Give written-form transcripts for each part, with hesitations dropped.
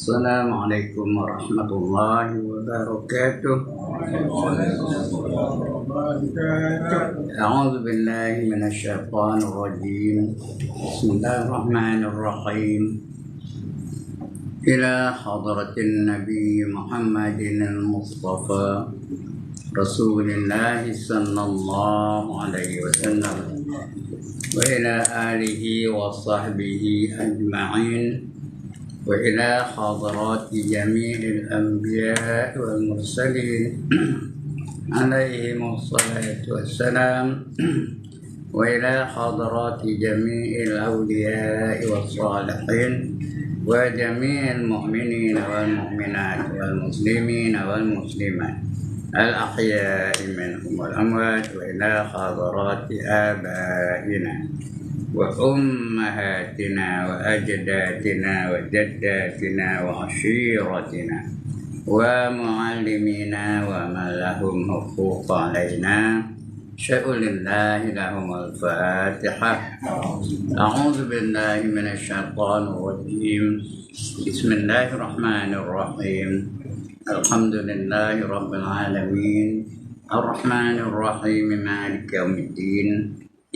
السلام عليكم ورحمة الله وبركاته. أعوذ بالله من الشيطان الرجيم. بسم الله الرحمن الرحيم. إلى حضرة النبي محمد المصطفى رسول الله صلى الله عليه وسلم وإلى آله وصحبه أجمعين وإلى حضرات جميع الأنبياء والمرسلين عليهم الصلاة والسلام وإلى حضرات جميع الأولياء والصالحين وجميع المؤمنين والمؤمنات والمسلمين والمسلمات الأحياء منهم والأموات وإلى حضرات آبائنا وأمهاتنا وأجدادنا وجداتنا وعشيرتنا ومعلمينا ومن لهم حقوق علينا شأن الله لهم الفاتحة. أعوذ بالله من الشيطان الرجيم. بسم الله الرحمن الرحيم. الحمد لله رب العالمين الرحمن الرحيم مالك يوم الدين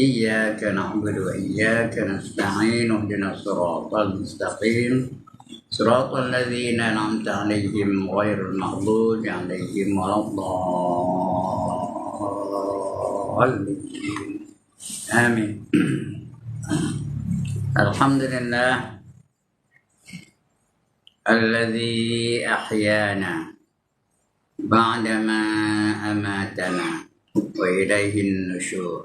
إياك نعبد وإياك نستعين اهدنا الصراط المستقيم صراط الذين أنعمت عليهم غير المغضوب عليهم ولا الضالين آمين. الحمد لله الذي أحيانا بعدما أماتنا وإليه النشور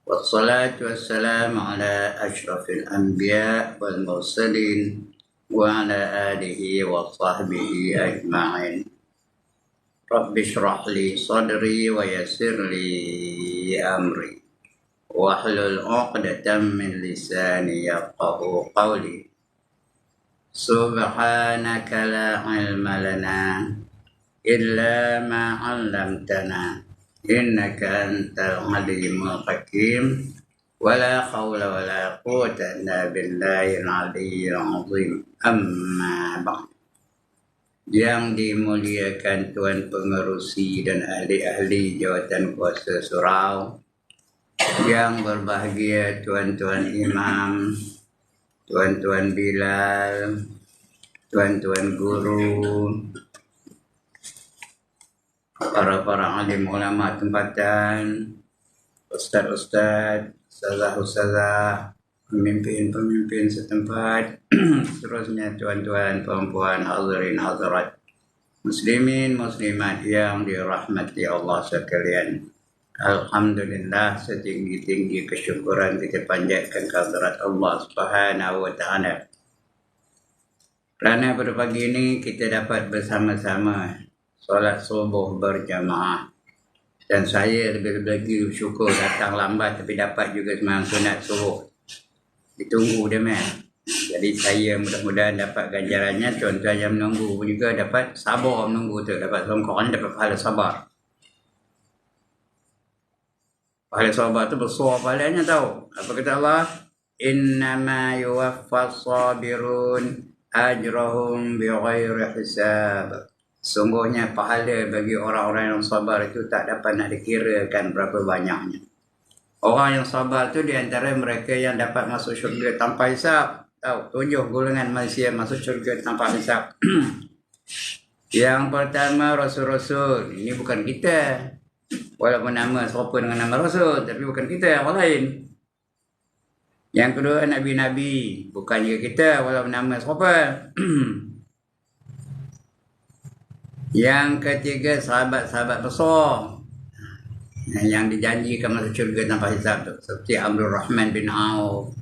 والصلاة والسلام على أشرف الأنبياء والمرسلين وعلى آله وصحبه أجمعين. رب اشرح لي صدري ويسر لي أمري واحلل عقدة من لساني يفقه قولي. سبحانك لا علم لنا إلا ما علمتنا إنك أنت العليم الحكيم ولا حول ولا قوة إلا بالله العلي العظيم. أما بعد. Yang dimuliakan Tuan Pengerusi dan ahli-ahli jawatan kuasa surau, yang berbahagia tuan-tuan imam, tuan-tuan Bilal, tuan-tuan guru, para alim ulama tempatan, ustaz-ustaz, ustazah-ustazah, pemimpin-pemimpin setempat, seterusnya tuan-tuan, puan-puan, hadirin hadirat, muslimin muslimat yang dirahmati Allah sekalian. Alhamdulillah, setinggi-tinggi kesyukuran kita panjatkan kehadirat Allah Subhanahu wa taala. Kerana pada pagi ini kita dapat bersama-sama solat subuh berjamaah. Dan saya lebih-lebih bersyukur datang lambat tapi dapat juga sembahyang sunat subuh. Ditunggu dia man. Jadi saya mudah-mudahan dapat ganjarannya. Tuan-tuan yang menunggu juga dapat sabar menunggu tu. Dapat songkongan, dapat pahala sabar. Pahala sabar tu besar pahalanya tahu. Apa kata Allah? Innama yuwaffas sabirun ajrahum bighairi hisab. Sungguhnya pahala bagi orang-orang yang sabar itu tak dapat nak dikirakan berapa banyaknya. Orang yang sabar tu di antara mereka yang dapat masuk syurga tanpa hisab. Tahu, 7 golongan manusia masuk syurga tanpa hisab. Yang pertama rasul-rasul. Ini bukan kita. Walaupun nama serupa dengan nama rasul, tapi bukan kita, orang lain. Yang kedua nabi-nabi. Bukan juga kita, walaupun nama serupa. Yang ketiga sahabat-sahabat besar yang dijanjikan masuk syurga tanpa hisab tu, seperti Abdul Rahman bin Auf,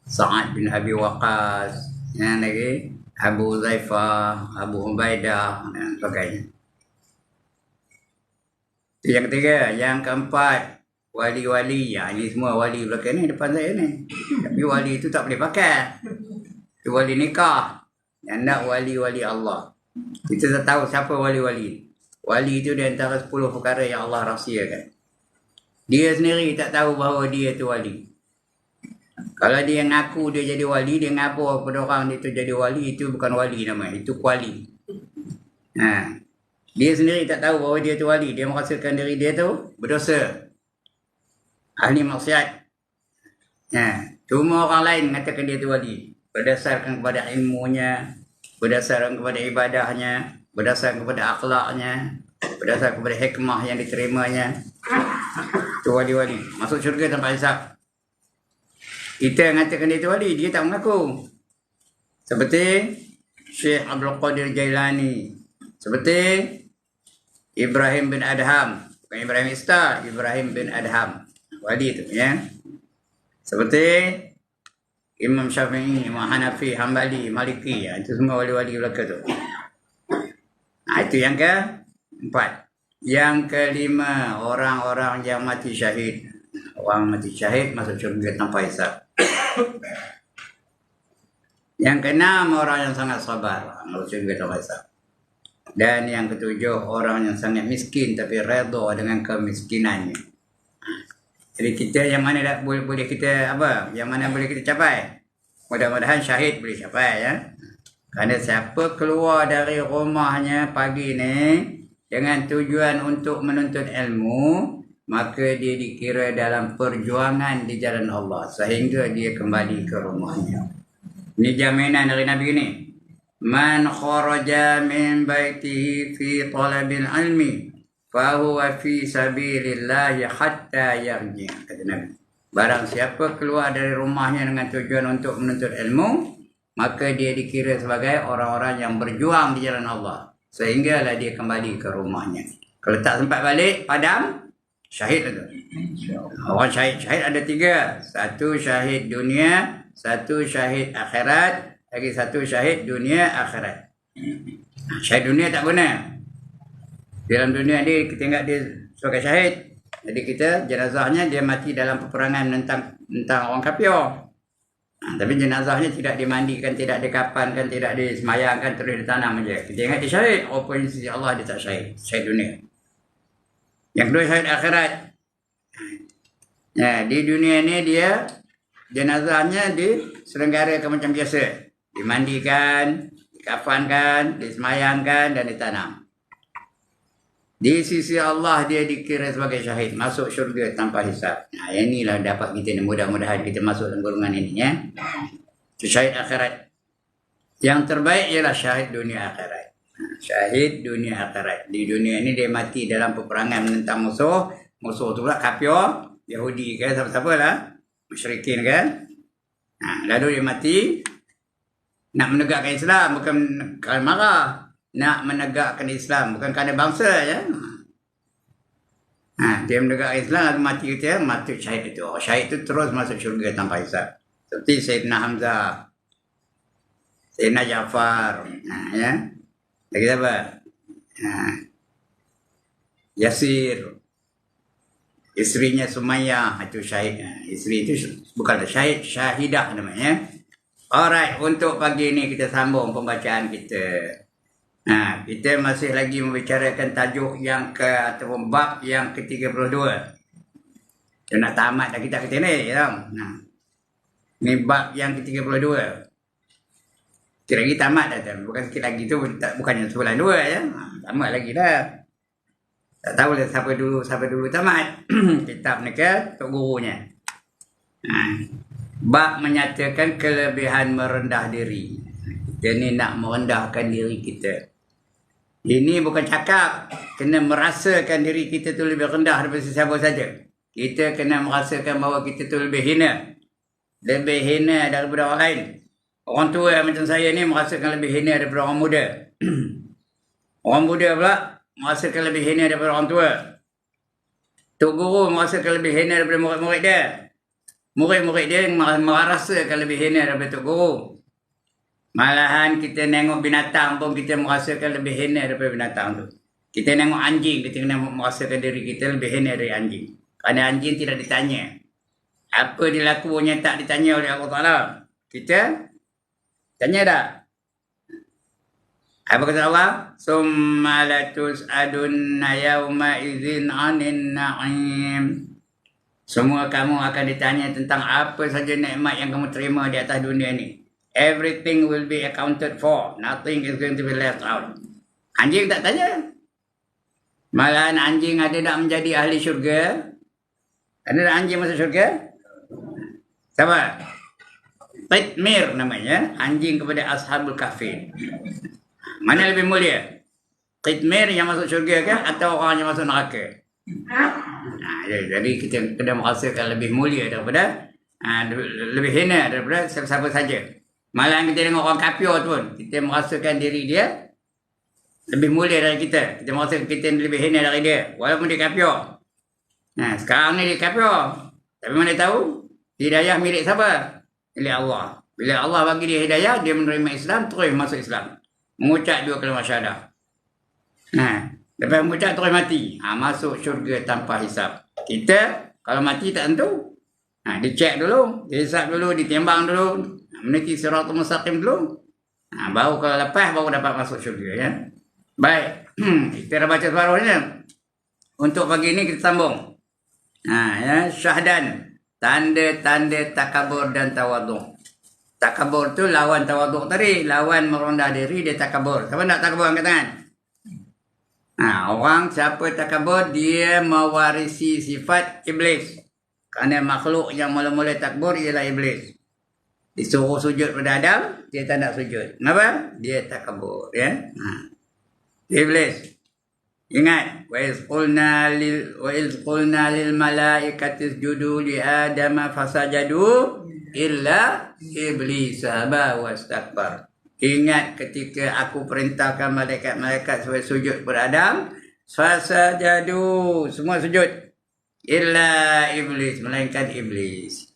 Sa'ad bin Abi Waqqas, yang lagi Abu Zaifah, Abu Ubaidah dan sebagainya. Yang ketiga. Yang keempat wali-wali. Ya, ini semua wali belakang ni depan saya ni. Tapi wali itu tak boleh pakai. Itu wali nikah. Yang nak wali-wali Allah. Kita tak tahu siapa wali-wali. Wali itu di antara 10 perkara yang Allah rahsiakan. Dia sendiri tak tahu bahawa dia itu wali. Kalau dia ngaku dia jadi wali, dia ngabur pada orang itu jadi wali, itu bukan wali namanya, itu kuali. Dia sendiri tak tahu bahawa dia tu wali, dia merasakan diri dia tu berdosa, ahli maksiat. Cuma orang lain mengatakan dia tu wali, berdasarkan kepada ilmunya, berdasarkan kepada ibadahnya, berdasarkan kepada akhlaknya, berdasarkan kepada hikmah yang diterimanya. Itu wali-wali, masuk syurga tanpa hisab. Kita mengatakan dia tu wali, dia tak mengaku. Seperti Syekh Abdul Qadir Jailani, seperti Ibrahim bin Adham, bukan Ibrahim Ista, Ibrahim bin Adham, wali tu ya. Seperti Imam Syafi'i, Imam Hanafi, Hambali, Maliki, itu semua wali-wali belaka tu. Itu yang keempat. Yang kelima, orang-orang yang mati syahid. Orang mati syahid masuk syurga tanpa hisab. Yang keenam, orang yang sangat sabar masuk syurga tanpa hisab. Dan yang ketujuh, orang yang sangat miskin tapi redha dengan kemiskinannya. Jadi kita yang mana dah boleh kita apa? Yang mana boleh kita capai? Mudah-mudahan syahid boleh capai ya. Kerana siapa keluar dari rumahnya pagi ni dengan tujuan untuk menuntut ilmu, maka dia dikira dalam perjuangan di jalan Allah sehingga dia kembali ke rumahnya. Ini jaminan dari Nabi ini. Man kharaja min baitihi fi talabil ilmi fahuwa fi sabilillahi hatta yarji', kata Nabi. Barang siapa keluar dari rumahnya dengan tujuan untuk menuntut ilmu, maka dia dikira sebagai orang-orang yang berjuang di jalan Allah sehinggalah dia kembali ke rumahnya. Kalau tak sempat balik, padam, syahid itu. Orang syahid ada tiga. Satu syahid dunia, satu syahid akhirat, lagi satu syahid dunia akhirat. Syahid dunia tak guna. Dalam dunia ni kita ingat dia sebagai syahid. Jadi kita jenazahnya dia mati dalam peperangan tentang orang kafir. Tapi jenazahnya tidak dimandikan, tidak dikapankan, tidak disemayangkan, terus ditanam saja. Kita ingat dia syahid. Apa di sisi Allah dia tak syahid. Syahid dunia. Yang kedua syahid akhirat. Di dunia ni dia jenazahnya diselenggarakan macam biasa. Dimandikan, dikafankan, disemayangkan dan ditanam. Di sisi Allah dia dikira sebagai syahid, masuk syurga tanpa hisab. Inilah dapat kita, mudah-mudahan kita masuk dalam golongan ini ya. Syahid akhirat. Yang terbaik ialah syahid dunia akhirat. Syahid dunia akhirat. Di dunia ini dia mati dalam peperangan menentang musuh. Musuh tu pula kafir, Yahudi kan, siapa-siapa lah, musyrikin kan. Lalu dia mati nak menegakkan Islam, bukan kerana marah. Nak menegakkan Islam, bukan kerana bangsa ya. Dia menegakkan Islam, lalu mati kita, mati syahid itu. Syahid itu terus masuk syurga tanpa hisab. Seperti Sayyidina Hamzah, Sayyidina Ja'far, ya. Lagi siapa? Yasir, isterinya Sumayyah, itu syahid. Isteri itu bukanlah syahid, syahidah namanya. Alright, untuk pagi ini kita sambung pembacaan kita. Kita masih lagi membicarakan tajuk yang ataupun bab yang ke-32. Kita nak tamat dah kitab kita ni, ya. Ni bab yang ke-32. Sikit lagi tamat dah. Bukan sikit lagi tu, bukannya sebulan dua ya. Tamat lagi dah. Tak tahu lah siapa dulu tamat. Kitab ni ke Tok Gurunya. Bab menyatakan kelebihan merendah diri. Kita ni nak merendahkan diri kita. Ini bukan cakap kena merasakan diri kita tu lebih rendah daripada sesiapa saja. Kita kena merasakan bahawa kita tu lebih hina. Lebih hina daripada orang lain. Orang tua macam saya ni merasakan lebih hina daripada orang muda. Orang muda pula merasakan lebih hina daripada orang tua. Tok Guru merasakan lebih hina daripada murid-murid dia. Murid-murid dia merasakan lebih hina daripada Tok Guru. Malahan kita tengok binatang pun kita merasakan lebih hina daripada binatang tu. Kita tengok anjing, kita kena merasakan diri kita lebih hina dari anjing. Kerana anjing tidak ditanya. Apa dilakunya tak ditanya oleh Allah Ta'ala. Kita tanya tak? Apa kata Allah? Summa latus'adunna yawma izin anin na'im. Semua kamu akan ditanya tentang apa saja nikmat yang kamu terima di atas dunia ni. Everything will be accounted for. Nothing is going to be left out. Anjing tak tanya. Malahan anjing ada nak menjadi ahli syurga. Ada nak anjing masuk syurga? Siapa? Qitmir namanya. Anjing kepada Ashabul Kahfi. Mana lebih mulia? Qitmir yang masuk syurga ke? Atau orang yang masuk neraka? Jadi kita kena merasakan lebih mulia daripada lebih hina daripada siapa saja. Malah kita tengok orang kafir tu pun kita merasakan diri dia lebih mulia dari kita. Kita merasakan kita lebih hina dari dia walaupun dia kafir. Sekarang ni dia kafir. Tapi mana tahu hidayah milik siapa? Milik Allah. Bila Allah bagi dia hidayah, dia menerima Islam, terus masuk Islam. Mengucap 2 kalimah syahadah. Lepas mengucap terus mati. Masuk syurga tanpa hisap. Kita kalau mati tak tentu. Dicek dulu, dihisap dulu, ditimbang dulu, meniti siratul mustaqim dulu. Baru kalau lepas baru dapat masuk syurga ya. Baik. Kita dah baca separuhnya. Untuk pagi ini kita sambung. Ya, syahdan. Tanda-tanda takabur dan tawaduk. Takabur tu lawan tawaduk tadi, lawan merendah diri dia takabur. Siapa nak takabur angkat tangan? Orang siapa takabur dia mewarisi sifat iblis. Kerana makhluk yang mula-mula takbur ialah iblis. Disuruh sujud pada Adam, dia tak nak sujud. Kenapa? Dia takabur ya. Iblis. Ingat, wa iz qulna lil malaikati isjudu li adama fasajadu illa iblis aba wastakbar. Ingat ketika aku perintahkan malaikat-malaikat supaya sujud kepada Adam, fasajadu, semua sujud. Illa iblis, melainkan iblis.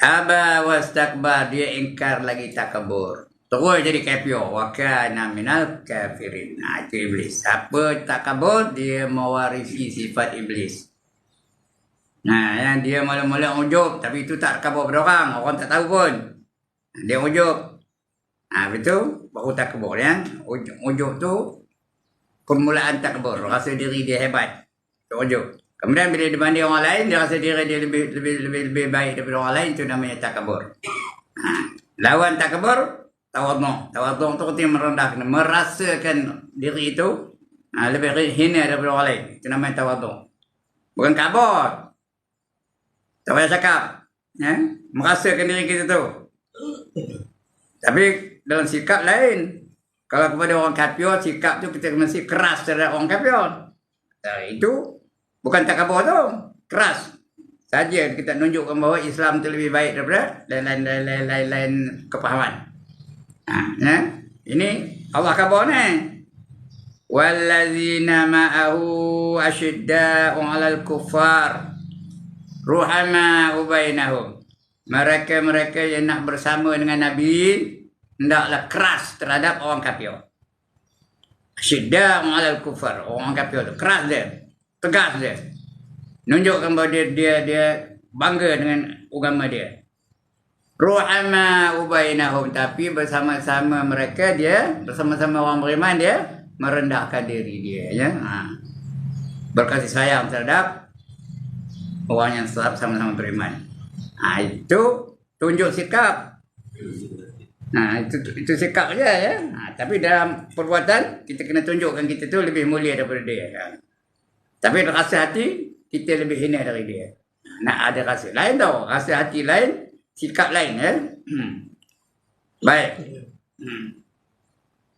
Aba wastakbar, dia ingkar lagi takabur. Terus jadi kafir. Wa kana minal kafirin. Itu iblis. Apa takabur? Dia mewarisi sifat iblis. Yang dia mula-mula ujub, tapi itu tak kabur pada orang. Orang tak tahu pun. Dia ujub. Betul? Baru takabur ya. Ujub tu permulaan takabur. Rasa diri dia hebat. Itu ujub. Kemudian bila dibanding orang lain, dia rasa diri dia lebih baik daripada orang lain. Itu namanya takabur. Lawan takabur, tawaduk. Tawaduk tu artinya merendahkan, merasakan diri itu lebih hina daripada orang lain. Itu namanya tawaduk. Bukan kabur. Tak payah cakap. Merasakan diri kita tu. Tapi dalam sikap lain. Kalau kepada orang kafir, sikap tu kita mesti keras terhadap orang kafir. Itu bukan takabur tu. Keras. Saja kita tunjukkan bahawa Islam tu lebih baik daripada lain kepahaman. Ini Allah khabar ni. Wallazina ma'ahu asyidda'u 'alal kuffar ruhama bainahum. Mereka yang nak bersama dengan Nabi hendaklah keras terhadap orang kafir. Asyidda'u 'alal kuffar, orang kafir tu keras dia, tegas dia. Nunjukkan bahawa dia bangga dengan agama dia. Ruhama bainahum, tapi bersama-sama mereka dia, bersama-sama orang beriman dia merendahkan diri dia ya. Berkasih sayang terhadap orang yang sama-sama beriman. Itu tunjuk sikap. Itu sikap saja ya. Tapi dalam perbuatan kita kena tunjukkan kita tu lebih mulia daripada dia. Tapi rasa hati kita lebih hina dari dia. Nak ada rasa lain tau. Rasa hati lain, sikap lain ya. Baik.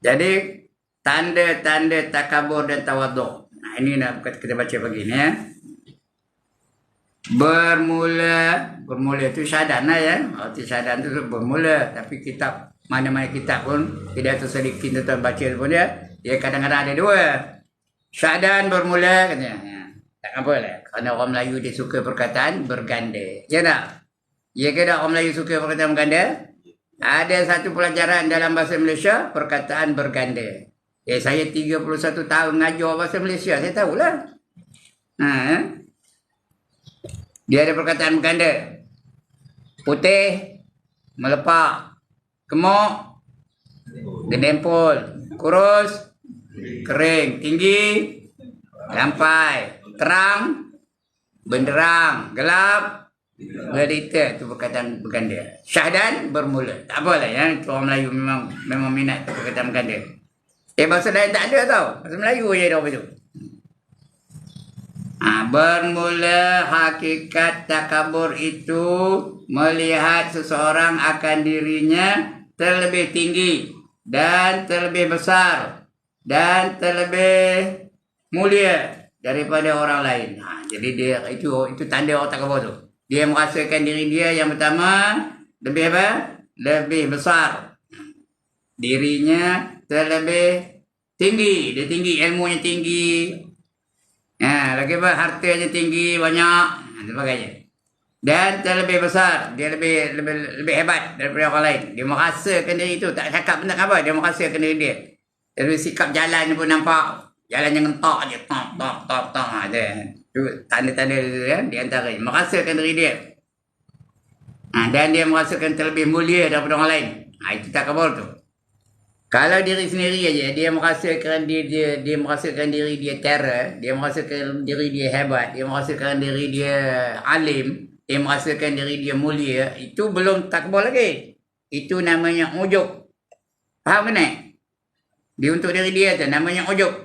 Jadi tanda-tanda takabur dan tawaduk. Ini nak kita baca pagi ni ya. Bermula itu syahadan lah ya. Arti syahadan itu bermula. Tapi kitab, mana-mana kitab pun tidak tersedik kita baca pun dia kadang-kadang ada 2. Syahadan bermula katanya. Tak apa lah. Kerana orang Melayu dia suka perkataan berganda. Ya tak? Ya ke tak orang Melayu suka perkataan berganda? Ada satu pelajaran dalam bahasa Malaysia, perkataan berganda. Saya 31 tahun mengajar bahasa Malaysia, saya tahulah. Dia ada perkataan berganda. Putih, melepak, gemuk, gedempul, kurus, kering, tinggi, lampai, terang, benderang, gelap, gelita. Itu perkataan berganda. Syahdan bermula. Tak apalah ya. Orang Melayu memang minat perkataan berganda. Bahasa lain tak ada tau. Bahasa Melayu je ada apa tu. Bermula hakikat takabur itu melihat seseorang akan dirinya terlebih tinggi dan terlebih besar dan terlebih mulia daripada orang lain. Jadi dia itu tanda orang takabur tu. Dia merasakan diri dia yang pertama lebih apa? Lebih besar. Dirinya terlebih tinggi. Dia tinggi, ilmunya tinggi. Lagi apa? Hartanya tinggi, banyak. Sebagainya. Dan terlebih besar. Dia lebih hebat daripada orang lain. Dia merasakan diri itu. Tak cakap benda apa. Dia merasakan diri dia. Dari sikap jalan pun nampak. Jalan yang ngentak je. Tok. Itu tanda-tanda ya, di antaranya. Merasakan diri dia. Dan dia merasakan terlebih mulia daripada orang lain. Itu takabur tu. Kalau diri sendiri aja, dia merasakan dia merasakan diri dia terror, dia merasakan diri dia hebat, dia merasakan diri dia alim, dia merasakan diri dia mulia, itu belum takabur lagi. Itu namanya ujub. Faham kan? Dia untuk diri dia tu namanya ujub.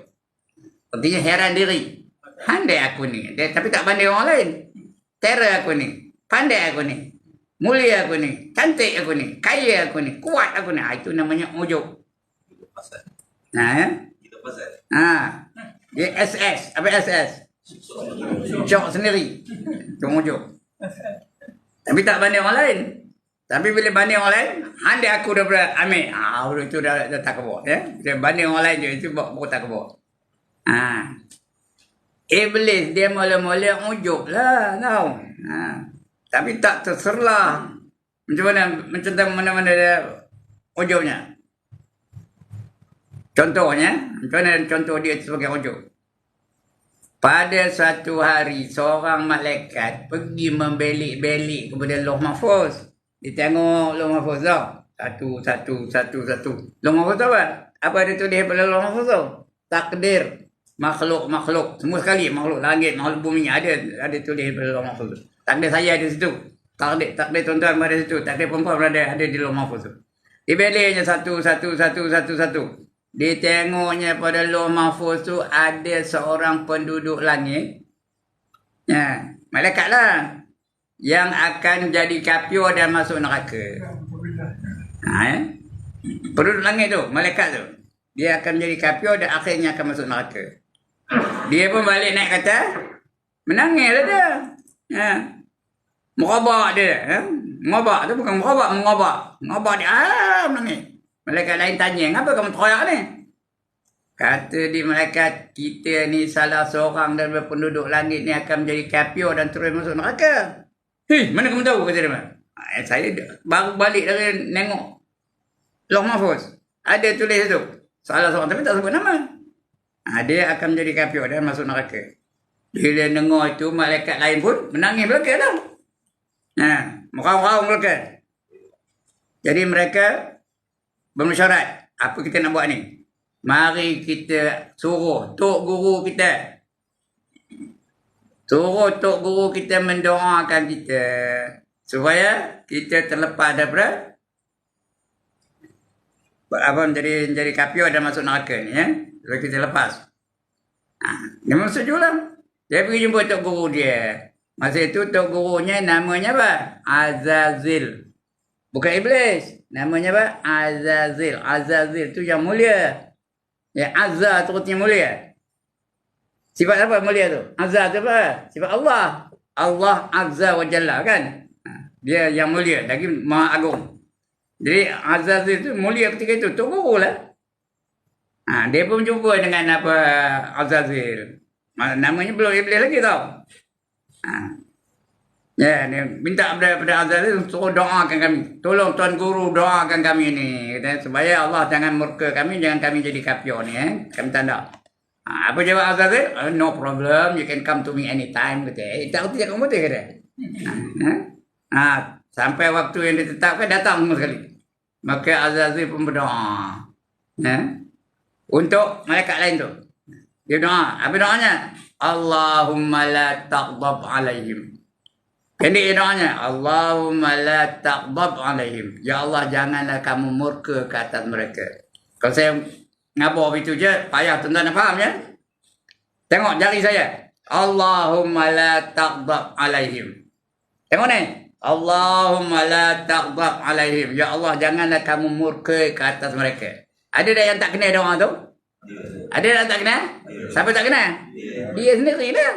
Artinya heran diri. Handai aku ni, tapi tak pandai orang lain. Terror aku ni, pandai aku ni, mulia aku ni, cantik aku ni, kaya aku ni, kuat aku ni. Itu namanya ujub. Dia SS. Apa SS? Syok sendiri. Itu ujub. Tapi tak banding orang lain. Tapi bila banding orang lain, handai aku dah ambil. Itu dah takabur. Dia banding orang lain je, itu baru takabur. Iblis dia mula-mula ujub lah, tahu. Tapi tak terserlah. Macam mana dia ujubnya? Contohnya, contoh dia sebagai ujub. Pada satu hari, seorang malaikat pergi membelik-belik kepada Lauh Mahfuz. Dia tengok Lauh Mahfuz tau. Satu. Lauh Mahfuz tu apa? Apa dia tulis pada Lauh Mahfuz tu? Takdir. Makhluk. Semua sekali. Makhluk langit, makhluk bumi. Ada tulis pada Lauh Mahfuz tu. Takdir saya ada situ. Takdir tuan-tuan ada situ. Takdir perempuan ada di Lauh Mahfuz tu. Dia beliknya satu. Dia tengoknya pada Lauh Mahfuz tu ada seorang penduduk langit. Malaikat lah. Yang akan jadi kafir dan masuk neraka. Penduduk langit tu, malaikat tu. Dia akan jadi kafir dan akhirnya akan masuk neraka. Dia pun balik naik kata. Menangis lah dia. Merabak dia. Merabak tu bukan mengobak. Merabak dia. Menangis. Malaikat lain tanya, kenapa kamu teriak ni? Kata di malaikat, kita ni salah seorang daripada penduduk langit ni akan menjadi kafir dan terus masuk neraka. Mana kamu tahu? Kata dia. Saya baru balik dari nengok Lauh Mahfuz. Ada tulis tu. Salah seorang, tapi tak sebut nama. Dia akan menjadi kafir dan masuk neraka. Bila dengar itu, malaikat lain pun menangis belakang lah. Merau-rau belakang. Jadi mereka bermesyuarat, apa kita nak buat ni? Mari kita suruh Tok Guru kita. Suruh Tok Guru kita mendoakan kita. Supaya kita terlepas daripada menjadi kafir dan masuk neraka ni. Supaya kita lepas. Dia maksud lah. Dia pergi jumpa Tok Guru dia. Masa itu Tok Gurunya namanya apa? Azazil. Bukan iblis. Namanya apa? Azazil. Azazil tu yang mulia. Azza tu artinya mulia. Sifat apa mulia tu? Azza tu apa? Sifat Allah. Allah Azza wa Jalla kan? Dia yang mulia. Lagi Maha Agung. Jadi Azazil tu mulia ketika itu. Tok Guru lah. Dia pun jumpa dengan apa Azazil. Namanya belum iblis lagi tau. Dia minta pada Azazil suruh doakan kami. Tolong Tuan Guru doakan kami ni. Kata, supaya Allah jangan murka kami, jangan kami jadi kafir ni. Kami tanda. Apa jawab Azazil? No problem, you can come to me anytime. Kata, tak kerti kamu betul kata. Sampai waktu yang ditetapkan datang semua sekali. Maka Azazil pun berdoa. Untuk malaikat lain tu. Dia doa. Apa doanya? Allahumma la taghdab alaihim. Pendek doanya. Allahumma la taghdab alaihim. Ya Allah, janganlah kamu murka ke atas mereka. Kalau saya ngabur itu je, payah tuan-tuan nak faham ya? Tengok jari saya. Allahumma la taghdab alaihim. Tengok ni. Allahumma la taghdab alaihim. Ya Allah, janganlah kamu murka ke atas mereka. Ada dah yang tak kenal doa tu? Ada yang tak kenal? Siapa tak kenal? Dia sendiri dah.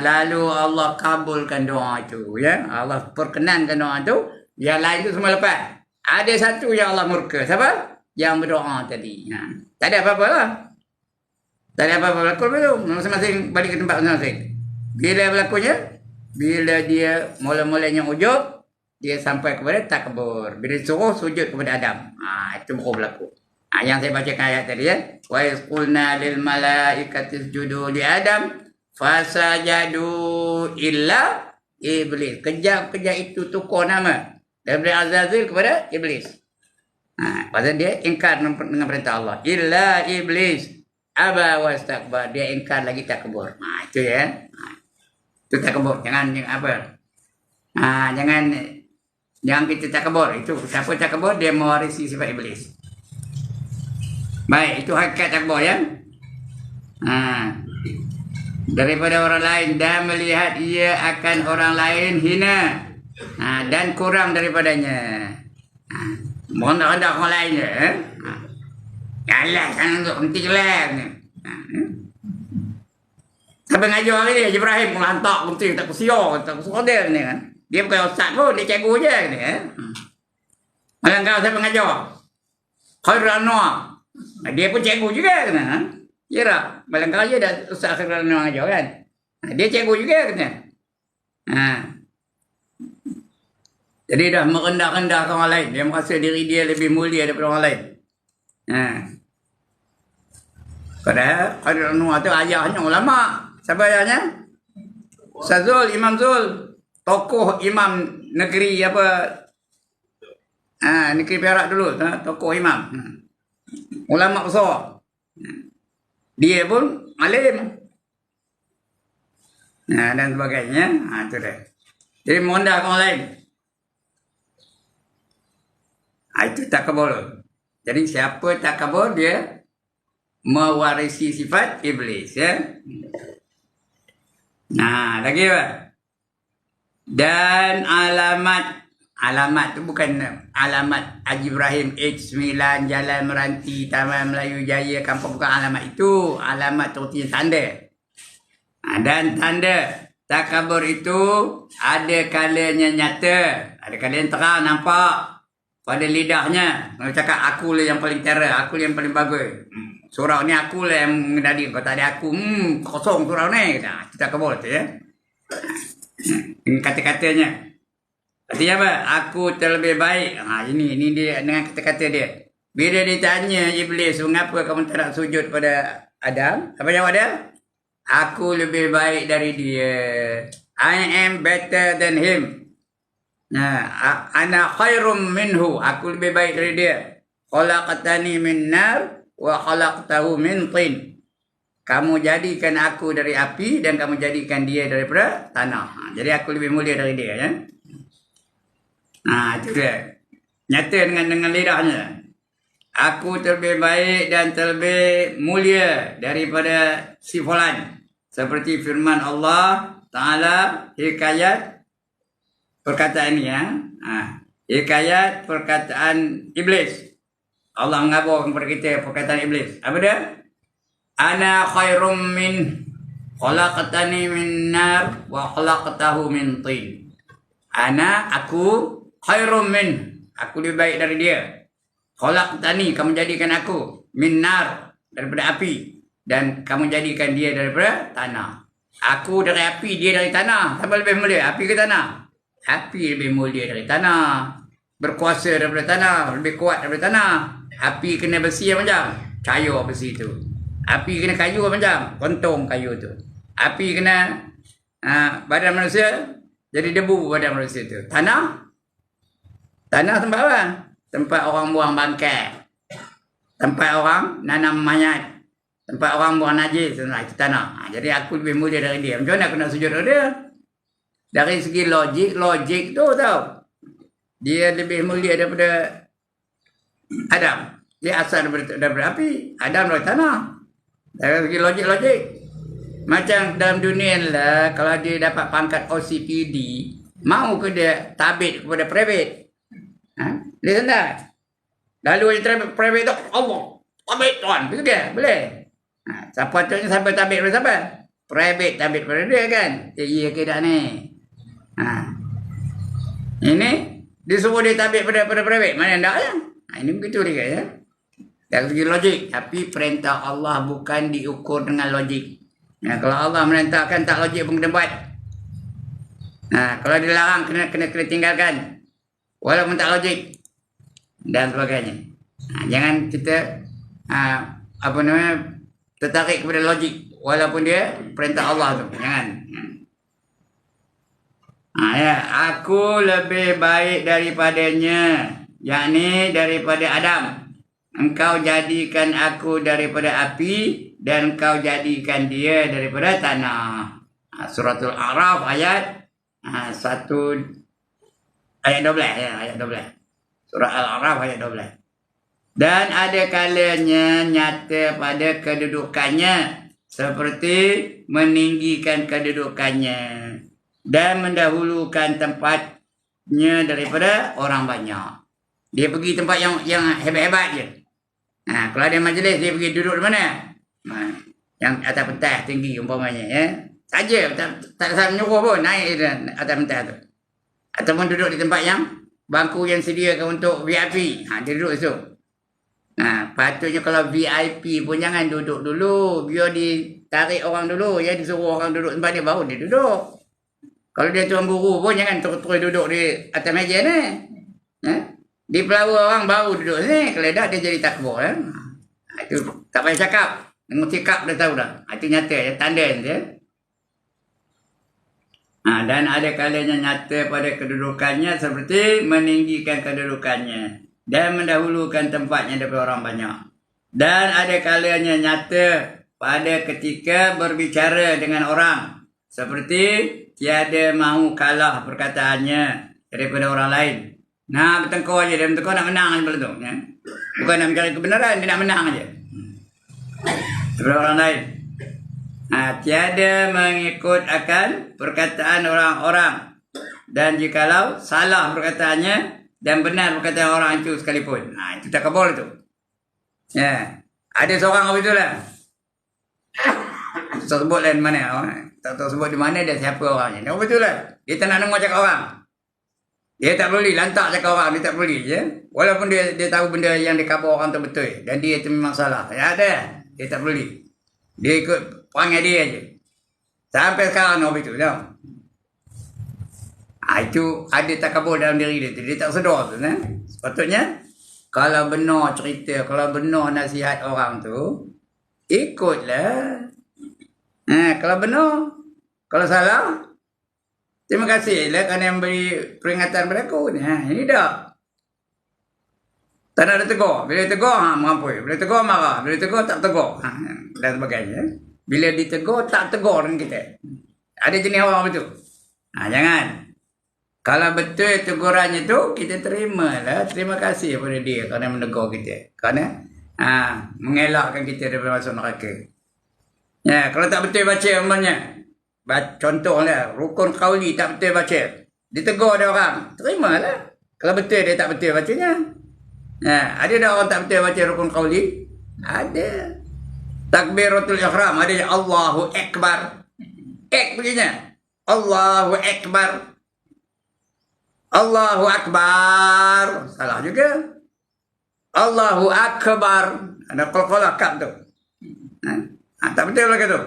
Lalu Allah kabulkan doa itu, ya. Allah perkenankan doa itu. Yang lain tu semua lepas. Ada satu yang Allah murka. Siapa? Yang berdoa tadi. Tak ada apa-apa lah. Tak ada apa-apa berlaku tu. Masing-masing balik ke tempat masing-masing. Bila berlakunya? Bila dia mula-mulanya ujub, dia sampai kepada takbur. Bila suruh sujud kepada Adam. Itu baru berlaku. Yang saya bacakan ayat tadi ya. Wa isqulna lil malaikati isjudu li Adam fasajadu illa iblis. Kejap-kejap itu tukar nama. Daripada Azazil kepada iblis. Pasal dia ingkar dengan perintah Allah. Illa iblis aba wastakbar. Dia ingkar lagi takbur. Itu ya. Itu takbur. Jangan apa? Jangan kita takbur. Itu siapa takbur dia mewarisi sifat iblis. Baik, itu hakikat takbur ya. Daripada orang lain dan melihat ia akan orang lain hina dan kurang daripadanya. Rendah-rendah orang lain je. Alah, kan untuk nanti jelas ni. Sampai ngajar ni, Ibrahim pun hantar kunci tak kusiar, tak kusiar dia ni kan. Dia bukan ustaz pun, dia cikgu je ni. Malah kau sampai ngajar. Khairul Anwar. Dia pun cikgu juga kan. Ya tak? Malah kau je dah ustaz Khairul Anwar ngajar kan. Dia cikgu juga kan. Jadi dah merendah-rendahkan orang lain. Dia merasa diri dia lebih mulia daripada orang lain. Padahal Khairul Anwar tu ayahnya ulama. Siapa ayahnya? Sazul, Imam Zul. Tokoh imam negeri apa? Negeri Perak dulu. Tokoh imam. Ulama besar. Dia pun alim. Dan sebagainya. Itu dah. Jadi merendahkan orang lain. Itu takabur. Jadi siapa takabur dia mewarisi sifat iblis ya. Lagi apa? Dan alamat tu bukan alamat Haji Ibrahim H9 Jalan Meranti Taman Melayu Jaya Kampung, bukan alamat itu. Alamat tu tanda. Dan tanda takabur itu ada kalanya nyata, ada kalanya terang nampak pada lidahnya. Kalau cakap aku lah yang paling terang, aku lah yang paling bagus. Surau ni aku lah yang mengendali. Kalau tak ada aku, kosong surau ni. Itu takabur tu ya. Ini kata-katanya. Artinya apa? Aku terlebih baik. Ini dia dengan kata-kata dia. Bila ditanya iblis, mengapa kamu tak nak sujud pada Adam? Apa jawab dia? Aku lebih baik dari dia. I am better than him. Ana khairum minhu. Aku lebih baik dari dia. Khalaqtani min nar wa khalaqtahu min tin. Kamu jadikan aku dari api dan kamu jadikan dia daripada tanah. Jadi aku lebih mulia dari dia ya. Itu dia. Nyata dengan lidahnya. Aku terlebih baik dan terlebih mulia daripada si fulan. Seperti firman Allah Ta'ala hikayat perkataan ini ya. Hikayat perkataan iblis. Allah mengabarkan kepada kita perkataan iblis. Apa dia? Ana khairum min khalaqtani min nar wa khalaqtahu min tin. Aku khairum min, aku lebih baik dari dia. Khalaqtani, kamu jadikan aku min nar, daripada api, dan kamu jadikan dia daripada tanah. Aku dari api, dia dari tanah. Siapa lebih mulia, api ke tanah? Api lebih mulia dari tanah. Berkuasa daripada tanah, lebih kuat daripada tanah. Api kena besi yang macam kayu besi tu. Api kena kayu macam kontong kayu tu. Api kena badan manusia, jadi debu badan manusia tu. Tanah tempat apa? Tempat orang buang bangkai. Tempat orang nanam mayat. Tempat orang buang najis itu tanah. Jadi aku lebih mulia dari dia. Macam mana aku nak sujud kepada dia? Dari segi logik tu tau. Dia lebih mulia daripada Adam. Dia asal daripada api. Adam dari tanah. Dari segi logik. Macam dalam dunia lah, kalau dia dapat pangkat OCPD, mau ke dia tabit kepada private? Dia senang. Lalu yang private tu, Allah, tabit tuan. Betul ke? Boleh. Siapa tu sampai tabit kepada siapa? Private tabit kepada dia kan? Iya ke tak ni? Ini disuruh dia tabit pada private. Mana tak ya? Ini begitu dia ya. Dari segi logik. Tapi perintah Allah bukan diukur dengan logik. Kalau Allah merintahkan tak logik pun kena buat. Kalau dilarang kena tinggalkan. Walaupun tak logik. Dan sebagainya. Jangan kita tertarik kepada logik. Walaupun dia perintah Allah tu. Jangan. Aku lebih baik daripadanya. Yakni daripada Adam. Engkau jadikan aku daripada api dan engkau jadikan dia daripada tanah. Suratul A'raf ayat 1 ayat 12 ya, ayat 12. Surah Al-A'raf ayat 12. Dan ada kalanya nyata pada kedudukannya seperti meninggikan kedudukannya dan mendahulukan tempatnya daripada orang banyak. Dia pergi tempat yang hebat-hebat je. Kalau ada majlis, dia pergi duduk di mana? Yang atas pentas tinggi umpamanya ya. Saja tak ada menyuruh pun naik atas pentas tu. Ataupun duduk di tempat yang bangku yang sediakan untuk VIP. Dia duduk situ. Patutnya kalau VIP pun jangan duduk dulu, biar ditarik orang dulu ya, disuruh orang duduk tempat dia baru dia duduk. Kalau dia tuan guru pun jangan terus duduk di atas meja ni. Di pelawar orang baru duduk sini. Kalau dah dia jadi takbur. Itu tak payah cakap. Dengan sikap dah tahu dah. Itu nyata. Tanda dia. Dan ada kalanya nyata pada kedudukannya seperti meninggikan kedudukannya. Dan mendahulukan tempatnya daripada orang banyak. Dan ada kalanya nyata pada ketika berbicara dengan orang. Seperti tiada mahu kalah perkataannya daripada orang lain. Bertengkar je. Dia bertengkar nak menang je tu. Ya? Bukan nak mencari kebenaran. Dia nak menang je. Daripada orang lain. Tiada mengikut akan perkataan orang-orang. Dan jikalau salah perkataannya dan benar perkataan orang itu sekalipun. Itu tak kabul itu. Ya. Ada seorang apa itulah. Tak sebut lain mana. Tak tahu sebut di mana dan siapa orangnya. Apa itulah. Dia tak nak dengar cakap orang. Dia tak boleh lantak cakap orang. Dia tak boleh je. Walaupun dia tahu benda yang dikhabar orang tu betul. Dan dia itu memang salah. Ya ada. Dia tak boleh. Dia ikut perangai dia je. Sampai sekarang apa itu. Tahu? Itu ada takabur dalam diri dia. Dia tak sedar tu. Sepatutnya. Kalau benar cerita. Kalau benar nasihat orang tu. Ikutlah. Kalau benar. Kalau salah. Terima kasih lah kerana yang beri peringatan pada aku. Ini dah. Tak nak ditegur. Bila ditegur, merampui. Bila ditegur, marah. Bila ditegur, tak tegur. Dan sebagainya. Bila ditegur, tak tegur dengan kita. Ada jenis orang betul. Jangan. Kalau betul tegurannya tu, kita terimalah. Terima kasih kepada dia kerana menegur kita. Kerana mengelakkan kita daripada masuk neraka. Ya, kalau tak betul baca umpamanya. Contohlah, rukun qauli tak betul baca. Ditegur ada orang. Terimalah. Kalau betul dia tak betul bacanya. Ada dah orang tak betul baca rukun qauli? Ada. Takbiratul ihram. Ada Allahu Akbar. Bunyinya. Allahu Akbar. Allahu Akbar. Salah juga. Allahu Akbar. Ada qalqalah kap tu. Tak betul lah tu.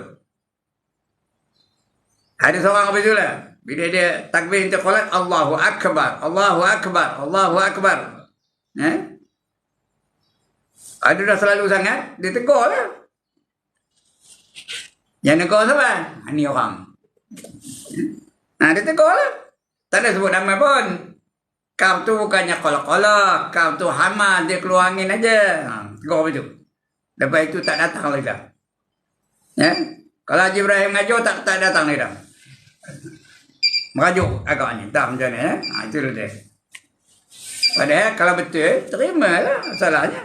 Ada seorang apa itulah. Bila dia takbir untuk qolat, Allahu Akbar. Allahu Akbar. Allahu Akbar. Ada dah selalu sangat, dia tegur lah. Yang tegur siapa? Ini orang. Dia tegur lah. Tak ada sebut nama pun. Kau tu bukannya kolak-kolak. Kau tu hama, dia keluar angin aja. Tegur apa tu. Lepas itu tak datang lagi. Ya. Kalau Haji Ibrahim ngajuk tak datang dia dah. Merajuk agaknya. Tak macam ni. Itu dia. Padahal kalau betul, terimalah salahnya.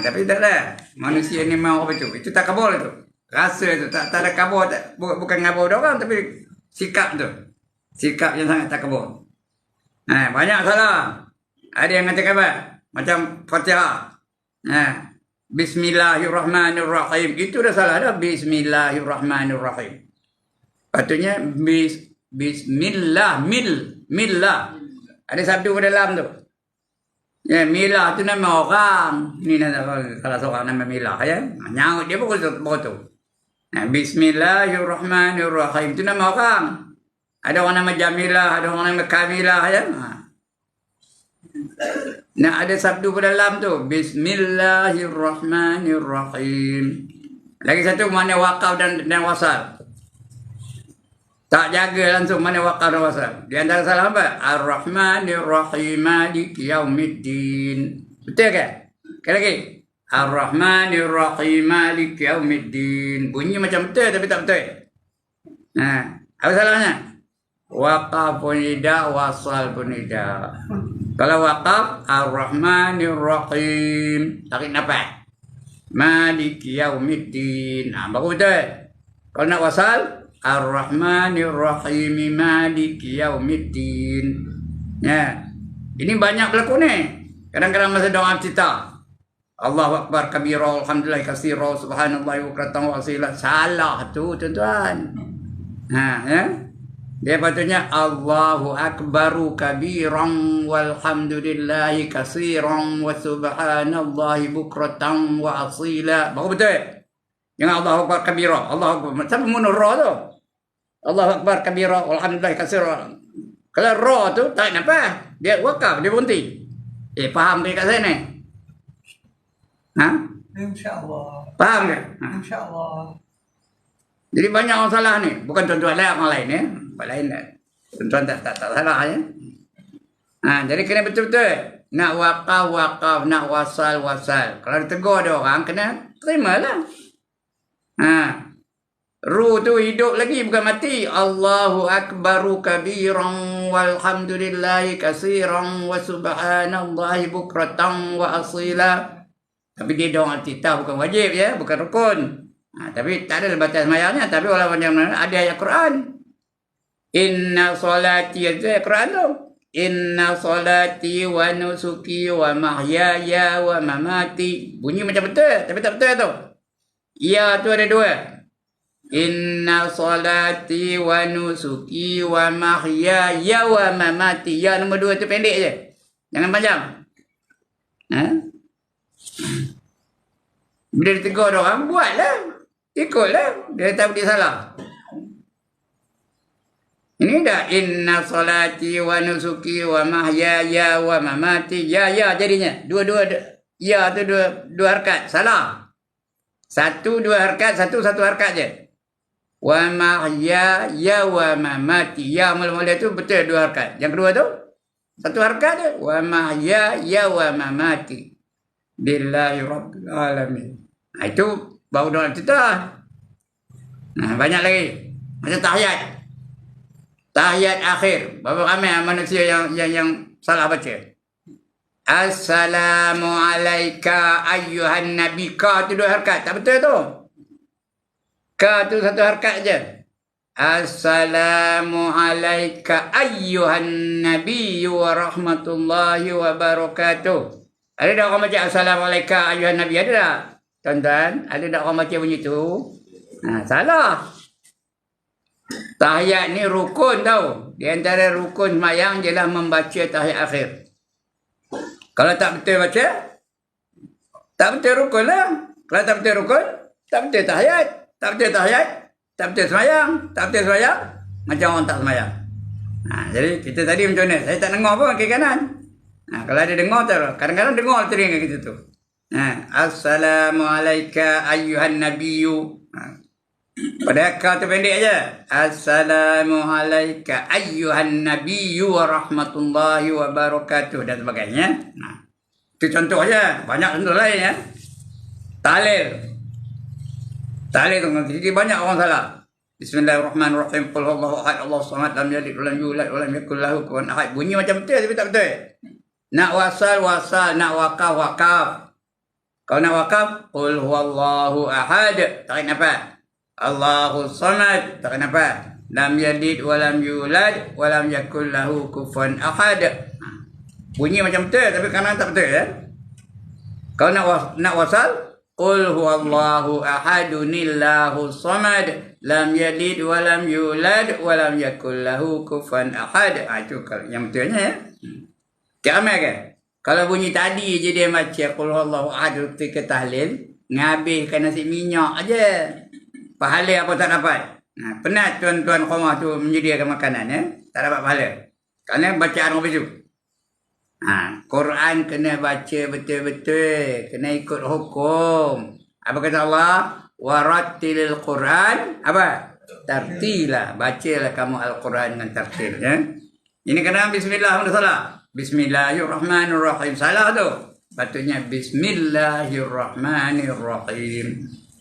Tapi tak ada. Manusia ni mau apa tu? Itu tak kabur tu. Rasa tu tak ada kabur. Bukan ngabur orang, tapi sikap tu. Sikap yang sangat tak kabur. Banyak salah. Ada yang kata apa? Macam Fatihah. Bismillahirrahmanirrahim. Itu dah salah dah. Bismillahirrahmanirrahim. Patutnya Bismillah. Millah. Ada sabdu pada dalam tu. Ya, Milah tu nama orang. Ni kalau seorang nama Milah ya. Nyaut dia pun betul. Bismillahirrahmanirrahim. Itu nama orang. Ada orang nama Jamilah, ada orang nama Kamilah ya. Ada sabdu pada dalam tu. Bismillahirrahmanirrahim. Lagi satu mana wakaf dan wasal. Tak jaga langsung mana wakaf dan wasal. Di antara salah apa? Ar-Rahmanir-Rahim Maliki Yaumiddin. Betul ke? Sekali lagi. Ar-Rahmanir-Rahim Maliki Yaumiddin. Bunyi macam betul tapi tak betul. Apa salahnya? Wakaf pun tidak, wasal pun tidak. Kalau wakaf, Ar-Rahmanir-Rahim. Tarik nafas. Maliki Yaumiddin. Baru betul. Kalau nak wasal, Ar-Rahmanir-Rahim Maliki Yaumiddin. Ya. Ini banyak berlaku ni. Kadang-kadang masa doa kita. Allahu Akbar kabira, alhamdulillah katsira, subhanallahi bukratan wa asila. Salah tu tuan-tuan. Ya. Dia patutnya Allahu Akbaru kabiran walhamdulillahi katsiran wa subhanallahi bukratan wa asila. Baru betul. Jangan Allahu Akbar kabira. Allahu Akbar. Siapa munur ra tu? Allahu Akbar kabira walhamdulillah katsiran. Kalau ra tu tak apa. Dia wakaf, dia berhenti. Faham ke kat sana? InsyaAllah. Faham ke? InsyaAllah. Jadi banyak orang salah ni. Bukan tuan-tuan lah, orang lain ya. Orang lain lah. Tuan-tuan tak salah ya. Jadi kena betul-betul. Nak wakaf, nak wasal. Kalau ditegur ada orang, kena terimalah. Ruh tu hidup lagi, bukan mati. Allahu Akbaru kabiran walhamdulillahi katsiran wa subhanallahi bukratan wa asila. Tapi dia doa titah bukan wajib ya, bukan rukun. Tapi tak ada batas semayangnya. Tapi walaupun yang mana ada ayat Quran. Inna solati, itu ayat Quran tu. Inna solati wa nusuki wa mahyaya wa mamati. Bunyi macam betul, tapi tak betul tu. Ya tu ada dua. Inna solati wa nusuki wa mahyaya wa mamati. Ya nombor dua tu pendek je. Jangan panjang. Bila ditegur orang, buatlah. Ikutlah. Dia tahu dia salah. Ini dah. Inna solati wa nusuki wa mahyaya wa mamati. Ya jadinya. Dua-dua. Ya tu dua harkat. Salah. Satu dua harkat. Satu harkat je. Wa mahyaya wa mamati. Ya mula-mula tu betul dua harkat. Yang kedua tu satu harkat je. Wa mahyaya wa mamati. Billahi rabbil alamin. Itu baru doa kita. Banyak lagi. Macam tahiyat. Tahiyat akhir. Berapa ramai manusia yang salah baca. Assalamu alayka ayyuhan nabi. Ka tu dua harkat. Tak betul tu. Ka tu satu harkat je. Assalamu alayka ayyuhan nabi wa rahmatullahi wa barakatuh. Ada tak orang baca Assalamualaikum ayuhan Nabi? Ada tak? Tuan-tuan, ada tak orang baca bunyi tu? Salah. Tahiyat ni rukun tau. Di antara rukun sembahyang ialah membaca tahiyat akhir. Kalau tak betul baca, tak betul rukun lah. Kalau tak betul rukun, tak betul tahiyat. Tak betul tahiyat, tak betul sembahyang. Tak betul sembahyang, macam orang tak sembahyang. Jadi kita tadi macam mana? Saya tak dengar pun kiri kanan. Kalau ada dengar tu, kadang-kadang dengar telinga kita tu. Assalamualaikum ayyuhan nabiyyu. Pada kata pendek aja. Assalamualaikum ayyuhan nabiyyu wa rahmatullahi wa barakatuh dan sebagainya. Itu contoh aja. Banyak contoh lain ya. Tahlil. Tak boleh tu. Jadi banyak orang salah. Bismillahirrahmanirrahim. Qul huwallahu ahad, Allahus samad, lam yalid wa lam yulad wa lam yakul lahu kufuwan ahad. Bunyi macam betul tapi tak betul. Nak wasal, nak wakaf. Kalau nak wakaf, qul huwallahu ahad, tak kenapa. Allahus samad, tak kenapa. Lam yalid wa lam yulad wa lam yakul lahu kufuwan ahad. Bunyi macam betul tapi kadang tak betul ya. Kalau nak wasal, qul huwallahu ahadunillahus samad, lam yalid wa lam yulad wa lam yakul lahu kufuwan ahad. Itu yang betulnya ya. Tak amal ke? Kalau bunyi tadi je dia baca qul huwallahu ahad ketika tahlil, ngabihkan nasi minyak aja. Pahala apa tak dapat. Penat tuan-tuan rumah tu menyediakan makanan ya, tak dapat pahala. Kerana bacaan orang begitu. Quran kena baca betul-betul, kena ikut hukum. Apa kata Allah? Warattilil Quran apa? Tartila. Bacalah kamu Al-Quran dengan tartil ya. Ini kena bismillah sudah salah. Bismillahirrahmanirrahim. Salah tu. Patutnya bismillahirrahmanirrahim.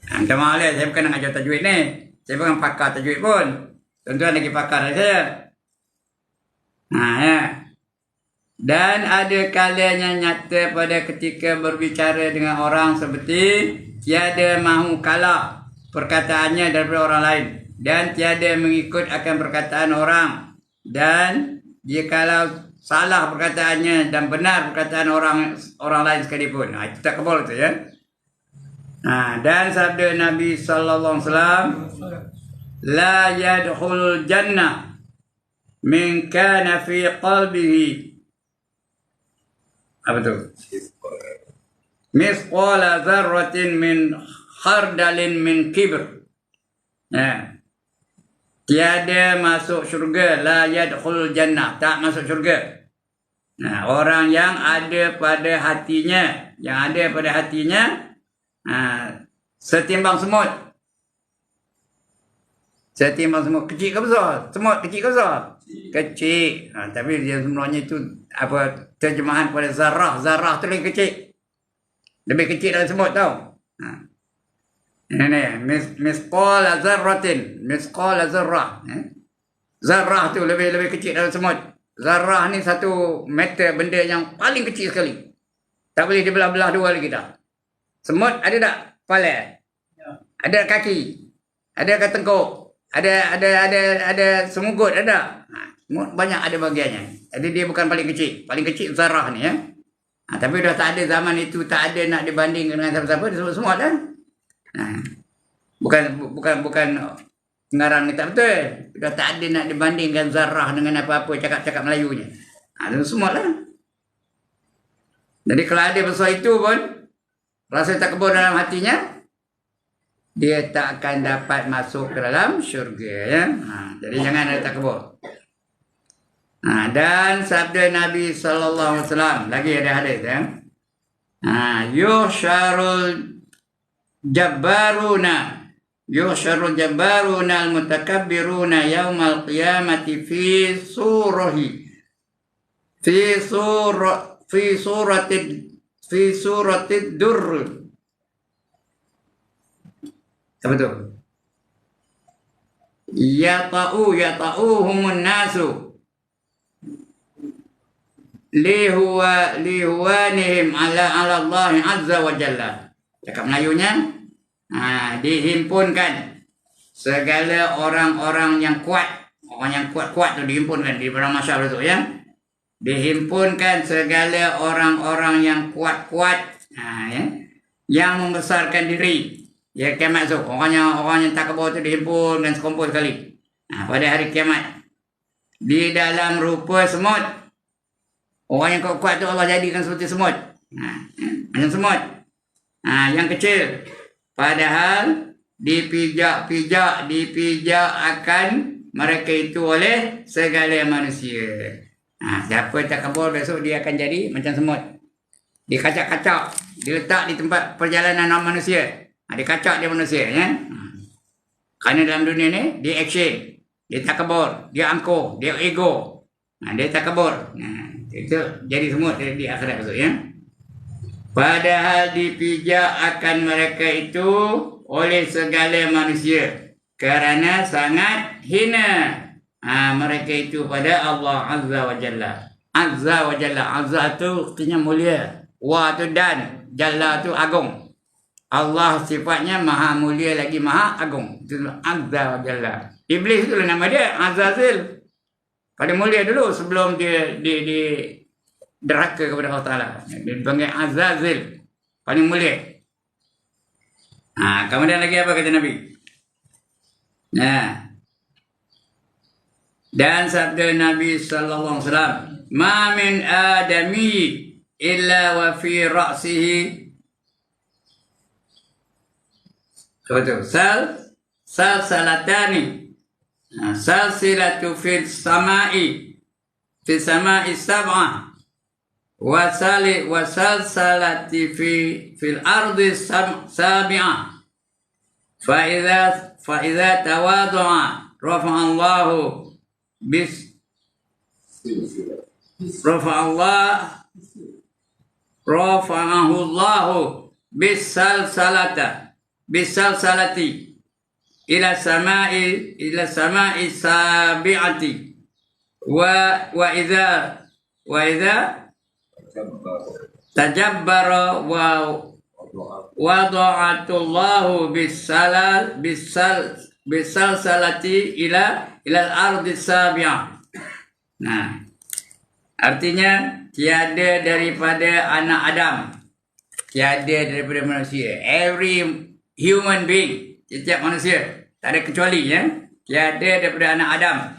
Minta maaf lah, saya bukan nak ajar tajwid ni. Saya bukan pakar tajwid pun. Tuan-tuan lagi pakar dari saya. Ya. Dan ada kalanya nyata pada ketika berbicara dengan orang seperti tiada mahu kalah perkataannya daripada orang lain dan tiada mengikut akan perkataan orang, dan jikalau salah perkataannya dan benar perkataan orang lain sekalipun, itu tak kabul tu ya. Dan sabda Nabi sallallahu alaihi wasallam, la yadkhulul jannah min kana fi qalbihi apa tu? Misqala dzarratin min khardalin min kibr. Tiada masuk syurga, la yadkhulul jannah, tak masuk syurga. Orang yang ada pada hatinya, setimbang semut. Setimbang semut, kecil ke besar? Semut kecil ke besar? Kecil. Tapi dia sebenarnya itu apa terjemahan pada zarah. Zarah tu lebih kecil. Lebih kecil dari semut tau. Ini misqala zarratin, misqala zarrah. Zarah tu lebih kecil dari semut. Zarah ni satu meter, benda yang paling kecil sekali. Tak boleh dibelah-belah dua lagi dah. Semut ada tak kepala? Ada kaki? Ada tengkuk? Ada semugut ada? Semut banyak ada bagiannya. Jadi dia bukan paling kecil. Paling kecil zarah ni ya. Tapi dah tak ada zaman itu, tak ada nak dibanding dengan siapa-siapa, disebut semut kan? Bukan pengarang ni tak betul. Dah tak ada nak dibandingkan zarah dengan apa-apa cakap-cakap Melayunya. Itu semut lah. Jadi kalau ada besar itu pun, rasa takbur dalam hatinya, dia tak akan dapat masuk ke dalam syurga ya. Jadi jangan ada takbur. Dan sabda Nabi sallallahu alaihi wasallam, lagi ada hadis ya. Yusyarul jabbaruna al-mutakabbiruna yaumal qiyamati fi suratid durr. Apa tu? Yata'uhumun nasu lihuwanihim ala Allah azza wa jalla. Cakap Melayunya, dihimpunkan segala orang-orang yang kuat. Orang yang kuat-kuat tu dihimpunkan di dalam masyarakat tu ya. Dihimpunkan segala orang-orang yang kuat-kuat, ya, yang membesarkan diri. Ya, kiamat tu orang yang takabur tu dihimpunkan sekumpul sekali. Pada hari kiamat di dalam rupa semut. Orang yang kuat-kuat tu Allah jadikan seperti semut. Macam semut. Yang kecil. Padahal dipijak akan mereka itu oleh segala manusia. Siapa takabur besok dia akan jadi macam semut. Dikacak-kacak, diletak di tempat perjalanan manusia. Dikacak dia manusia ya. Kerana dalam dunia ni dia action, dia takabur, dia angkuh, dia ego. Dia takabur. Itu jadi semut di akhirat besok ya. Padahal dipijak akan mereka itu oleh segala manusia kerana sangat hina mereka itu pada Allah Azza wa Jalla. Azza wa Jalla. Azza tu artinya mulia. Wa tu dan. Jalla tu agung. Allah sifatnya maha mulia lagi maha agung. Itu Azza wa Jalla. Iblis itulah nama dia, Azazil. Pada mulia dulu sebelum dia derhaka kepada Allah Ta'ala. Dia panggil Azazil. Paling mulia. Kemudian lagi apa kata Nabi? Dan sabda Nabi sallallahu alaihi wasallam, "Ma min adami illa wa fi ra'sihi salatani. Salsilatu fil sama'i sab'ah wa salsalati fil ardi sabi'ah fa idza tawadu'a rafa'allahu rafa'ahu Allahu bisalsalati ila sama'i sabi'ati wa idza tajabbara wa wada'atullahu bisalsalati ila al-ardi sabi'ah. Artinya tiada daripada anak Adam, tiada daripada manusia, every human being, setiap manusia, tak ada kecuali tiada daripada anak Adam,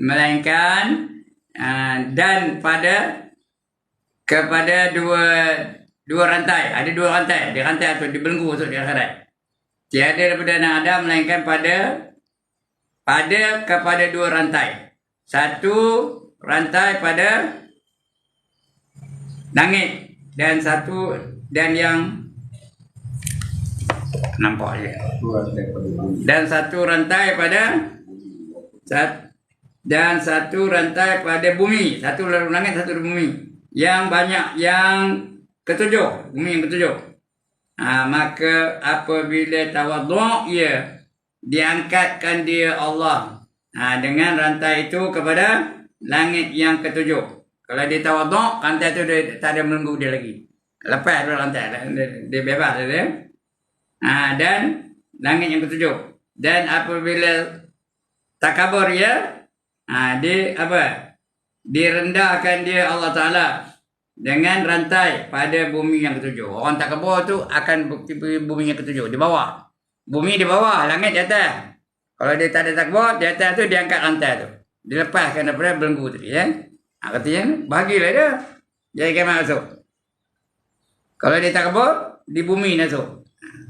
melainkan dan kepada dua rantai. Ada dua rantai, di rantai atau dibelenggu untuk di akhirat. Tiada daripada anak Adam melainkan kepada dua rantai. Satu rantai pada langit dan yang nampak je. Dan satu rantai pada bumi. Satu langit, satu bumi. Yang banyak yang ketujuh, bumi yang ketujuh. Maka apabila tawadhu' diangkatkan dia Allah dengan rantai itu kepada langit yang ketujuh. Kalau dia tawadhu', rantai itu dia tak ada melenggu dia lagi. Lepas daripada rantai, dia bebas dia. Dan langit yang ketujuh. Dan apabila takabur direndahkan dia Allah Ta'ala dengan rantai pada bumi yang ketujuh. Orang takabur tu akan bumi yang ketujuh, di bawah. Bumi di bawah, langit di atas. Kalau dia tak ada takabur, di atas tu dia angkat rantai tu. Dilepaskan daripada belenggu tadi. Artinya, bahagilah dia. Jadi kiamat masuk. Kalau dia takabur, di bumi masuk.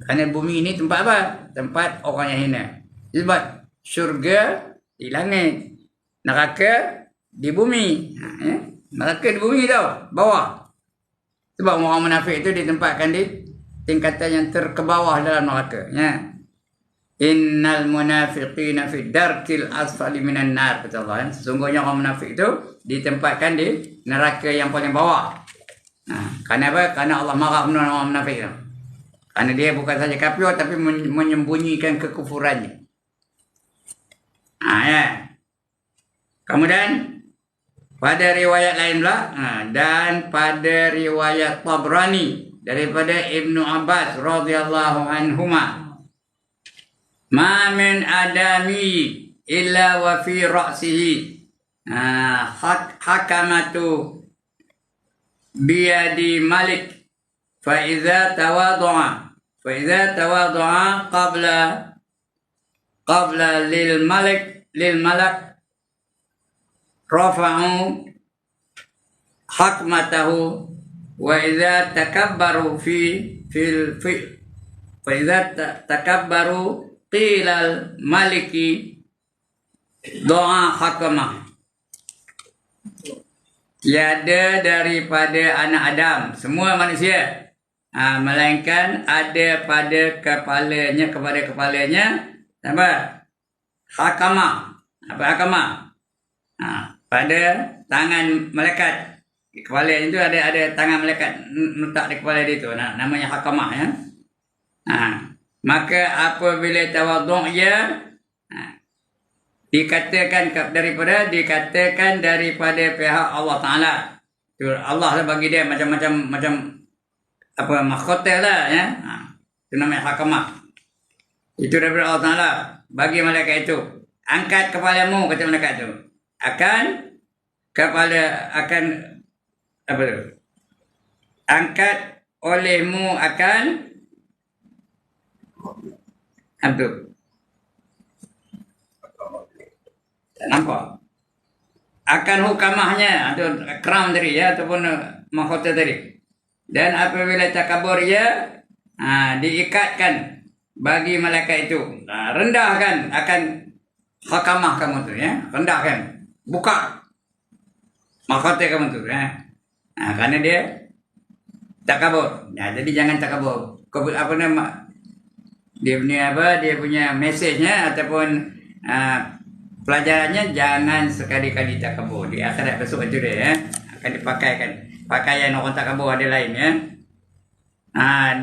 Kerana bumi ini tempat apa? Tempat orang yang hina. Sebab syurga di langit, neraka di bumi. Neraka di bumi tau, bawah. Sebab orang munafik itu ditempatkan di tingkatan yang terkebawah dalam neraka. Innal munafiqina fi darkil asfali minan nar, kata Allah. Sesungguhnya orang munafik itu ditempatkan di neraka yang paling bawah. Kerana apa? Kerana Allah marah dengan orang munafik itu. Kerana dia bukan saja kafir tapi menyembunyikan kekufurannya. Kemudian pada riwayat lain pula, dan pada riwayat Tabrani daripada Ibnu Abbas radhiyallahu anhuma, ma min adami illa wa fi ra'sihi hakamatu biyadi malik fa idza tawadu'a qabla lil malak rafa'u hakmatahu wa idza takabbaru fa idza takabbaru qilal maliki doa hakamah. Tiada daripada anak Adam, semua manusia, melainkan ada pada kepalanya apa? Hakamah. Apa hakamah? Pada tangan malaikat Di kepala itu ada tangan malaikat letak di kepala dia tu. Namanya hakamah ya. Maka apabila tawaduk dia dikatakan daripada pihak Allah Taala. Allah lah bagi dia macam apa mahkota lah ya. Itu namanya hakamah. Itu daripada Allah Taala bagi malaikat itu. Angkat kepalamu, kata malaikat itu. Angkat olehmu akan abdu. Tak nampak. Akan hukamahnya atau crown tadi ya ataupun mahkota tadi. Dan apabila takabur ya diikatkan bagi malaikat itu. Rendahkan akan hakamah kamu tu ya. Rendahkan. Buka mahkota kamu tu ya. Karena dia takabur. Jadi jangan takabur. Apa nama? Dia punya message-nya ataupun pelajarannya jangan sekali-kali takabur. Di akhirat besok itu dia ya. Akan dipakaikan. Pakaian orang takabur ada lain ya.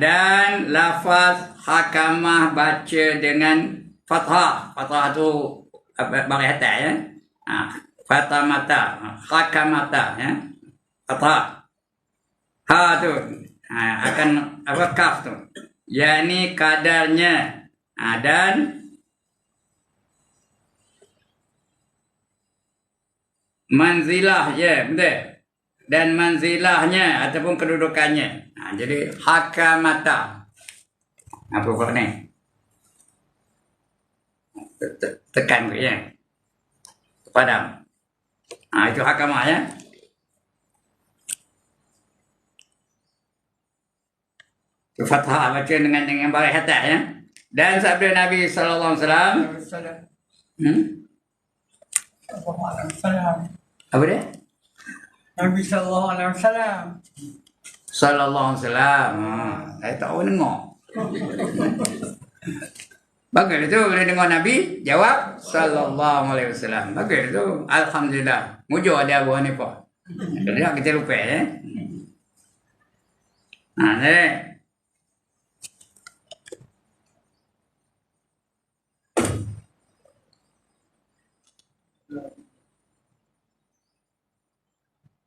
Dan lafaz hakamah baca dengan fathah. Fathah tu baris atas ya. Fathah mata. Hakamata ya. Fathah. Ha tu. Akan kaf tu. yakni kadarnya. Dan manzilah ya, betul. Dan manzilahnya ataupun kedudukannya. Jadi hakamata. Apa buat ni? Tekan ke ya. Padam. Itu hakamah ya. Fathah baca dengan baris atas ya. Dan sabda Nabi sallallahu alaihi wasallam. Apa dia? Nabi sallallahu alaihi wasallam. Sallallahu alaihi wasallam. Saya tahu dengar. Bagus itu boleh dengar Nabi jawab sallallahu alaihi wasallam. Bagus itu. Alhamdulillah. Mujur ada Abu Hanifah. Kalau kita lupa ya. Ni.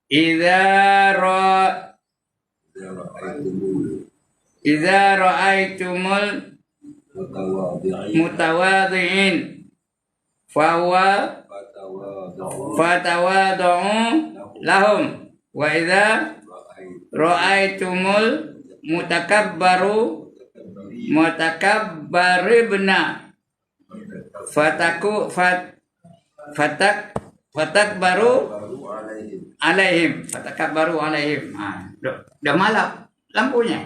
Idza ra'aitumul mutawadhi'in fatawadhu lahum wa idza ra'aitumul mutakabbaribna fatakbaru alaihim. Fatakabbaru alaihim. Dah malap lampunya.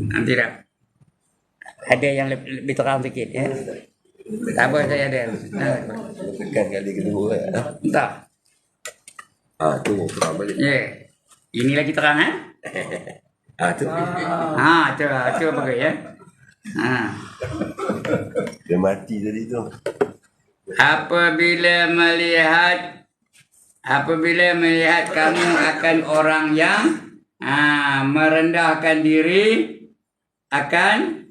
Nanti dah. Ada yang lebih terang sikit ya. Tak apa saya ada. Tekan kali kedua ya. Entah. Tu terang balik. Ya. Ini lagi terang eh? Tu. Tu bagus ya. Dia mati tadi tu. Apabila melihat kamu akan orang yang merendahkan diri, akan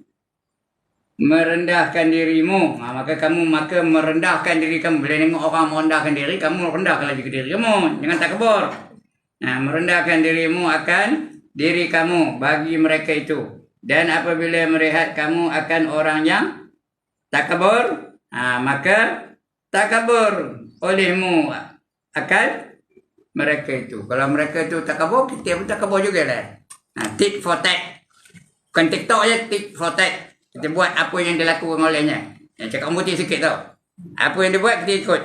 merendahkan dirimu, maka merendahkan diri kamu. Bila tengok orang merendahkan diri, kamu rendahkanlah juga diri kamu. Jangan takabur. Merendahkan dirimu akan diri kamu bagi mereka itu. Dan apabila melihat kamu akan orang yang takabur, maka takabur olehmu akan mereka itu. Kalau mereka itu takabur, kita pun takabur juga lah. Tit for tat. Bukan TikTok je, tit for tat. Kita buat apa yang dilakukan olehnya. Yang cakap putih sikit tau. Apa yang dia buat, kita ikut.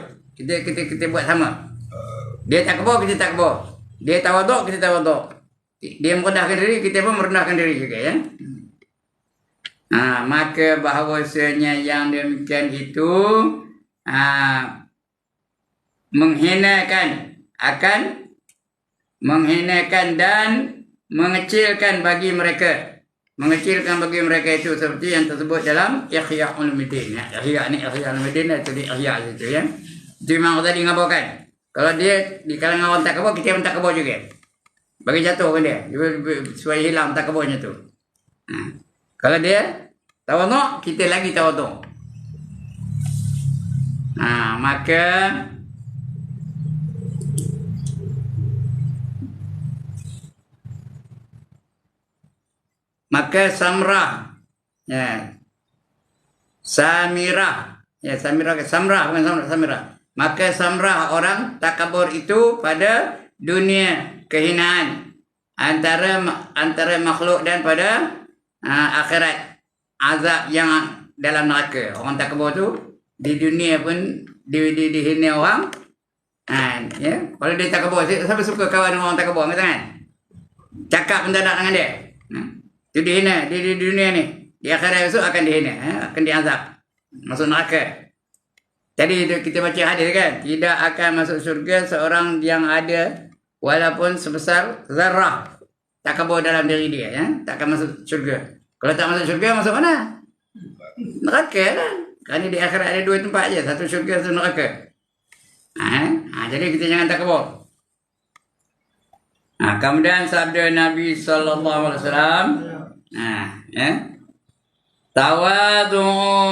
Kita buat sama. Dia takabur, kita takabur. Dia tawaduk, kita tawaduk. Dia merendahkan diri, kita pun merendahkan diri juga ya. Maka bahawasanya yang demikian itu menghinakan dan mengecilkan bagi mereka. Mengecilkan bagi mereka itu seperti yang tersebut dalam Ihya Ulumuddin ya. Ihya Ulumuddin itu di Ihya itu ya. Itu memang tadi ngabarkan. Kalau dia di kalangan orang takabur, kita pun takabur juga. Bagi jatuh kan dia. Supaya hilang takaburnya tu. Kalau dia tawaduk, kita lagi tawaduk. Maka Samrah, ya, Samirah, ya Samirah, Samrah bukan Samirah. Maka Samrah orang takabur itu pada dunia kehinaan antara makhluk dan pada akhirat azab yang dalam neraka. Orang takabur tu di dunia pun dihina orang. Ya, kalau dia takabur, siapa suka kawan dengan orang takabur kan? Cakap mendadak dengan dia. Itu dihina di dunia ni. Di akhirat esok akan dihina, akan diazab. Masuk neraka. Jadi kita baca hadis kan, tidak akan masuk syurga seorang yang ada walaupun sebesar zarrah takabur dalam diri dia, ya. Tak akan masuk syurga. Kalau tak masuk syurga, masuk mana? Neraka kan. Kerana di akhirat ada dua tempat je, satu syurga, satu neraka. Jadi kita jangan takabur. Kemudian sabda Nabi sallallahu alaihi wasallam, ya. Tawadhu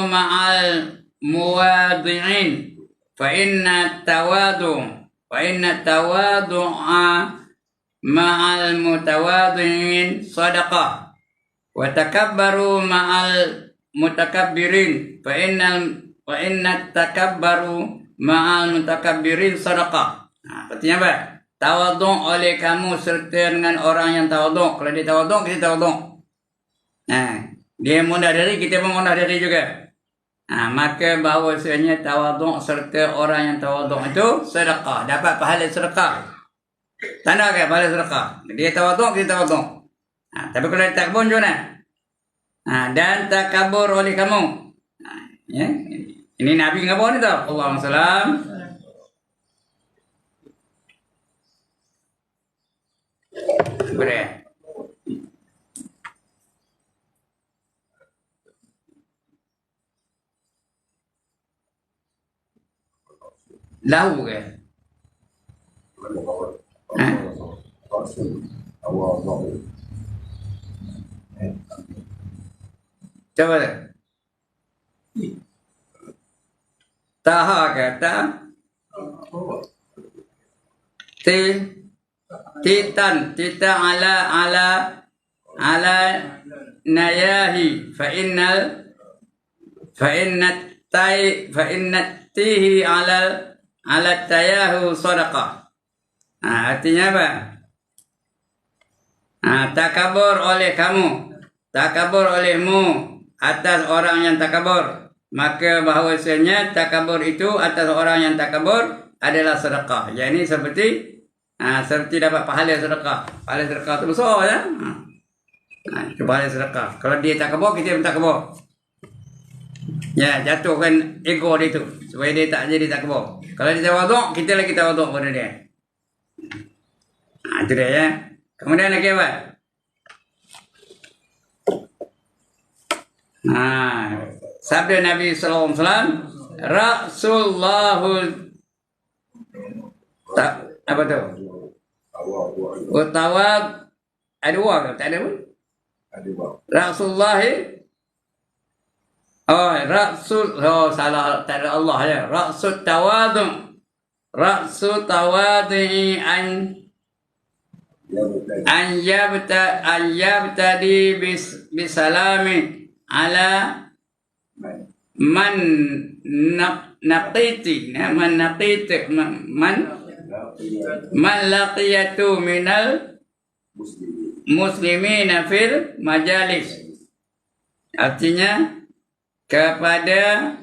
ma'al muwadi'in fa inna tawadhu'a ma'al mutawadi'in sadaqah wa takabbaru ma'al mutakabbirin fa inna takabbaru ma'al mutakabbirin sadaqah. Artinya apa? Tawadhu oleh kamu serta dengan orang yang tawadhu. Kalau dia tawadhu, kita tawadhu. Dia mundur diri, kita pun mundur diri juga. Maka bahawasanya tawaduk serta orang yang tawaduk itu sedekah. Dapat pahala sedekah. Tanda ke pahala sedekah. Dia tawaduk, kita tawaduk. Tapi kalau dia takabur macam mana? Dan takabur oleh kamu. Ya? Ini Nabi ngabur ni tau. Allahumma salam. Boleh. Lahu ke? Coba tak? Taha ke? Titan ala nayahi fa inna tihi ala tayahu sadaqah. Artinya apa? Takabur oleh kamu, takabur olehmu atas orang yang takabur, maka bahawasanya takabur itu atas orang yang takabur adalah sedekah. Jadi seperti dapat pahala sedekah. Pahala sedekah itu besar ya. Itu pahala sedekah. Kalau dia takabur, kita pun takabur. Ya, jatuhkan ego dia tu supaya dia tak jadi takabur. Kalau dia tawaduk, kita lagi tawaduk pada dia. Itu dia ya. Kemudian lagi apa? Sabda Nabi sallallahu alaihi wasallam, Rasulullah apa tu? Utawad ada dua ke? Tak ada pun? Ada dua. Rasulullah salah, tak ada Allah ya. Ra'sul tawadu an yabtadi bisalami ala man laqiyatu minal muslimina fil majalis. Artinya kepada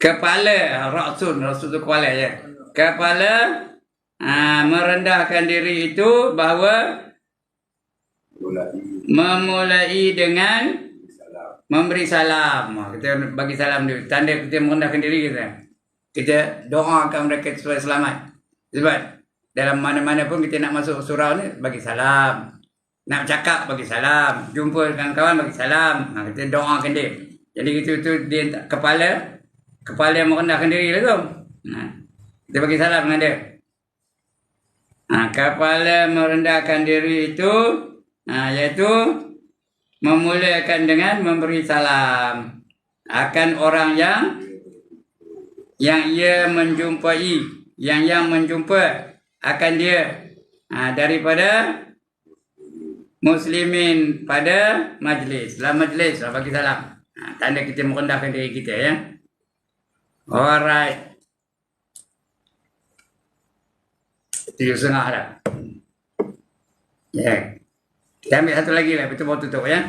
kepala Rasul itu kepala ya. Kepala merendahkan diri itu bahawa memulai dengan memberi salam. Kita bagi salam dulu. Tanda kita merendahkan diri kita. Kita doakan mereka supaya selamat. Sebab dalam mana-mana pun kita nak masuk surau ni bagi salam. Nak cakap bagi salam, jumpa dengan kawan bagi salam. Kita doakan dia. Jadi itu dia kepala yang merendahkan diri lah tu. Kita bagi salam dengan dia. Kepala merendahkan diri itu iaitu memulakan dengan memberi salam akan orang yang ia menjumpai, yang menjumpa akan dia daripada muslimin pada majlis. Dalam majlis bagi salam. Tanda kita merendahkan diri kita, ya. Alright. 7.30 dah. Ya. Kita ambil satu lagi lah, betul baru tutup, ya.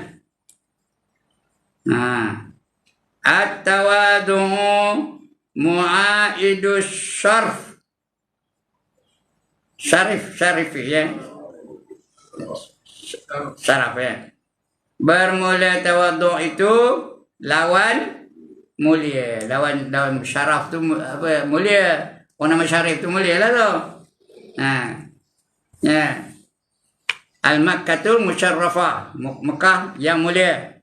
At-tawadu'u mu'aidus syarf. Syarif, ya. Syaraf, ya. Bermula tawadu' itu lawan mulia. Lawan syaraf tu apa? Mulia. Orang nama syarif tu mulia lah tu. Ya. Al-Makkatul Musyarrafah, Mekah yang mulia.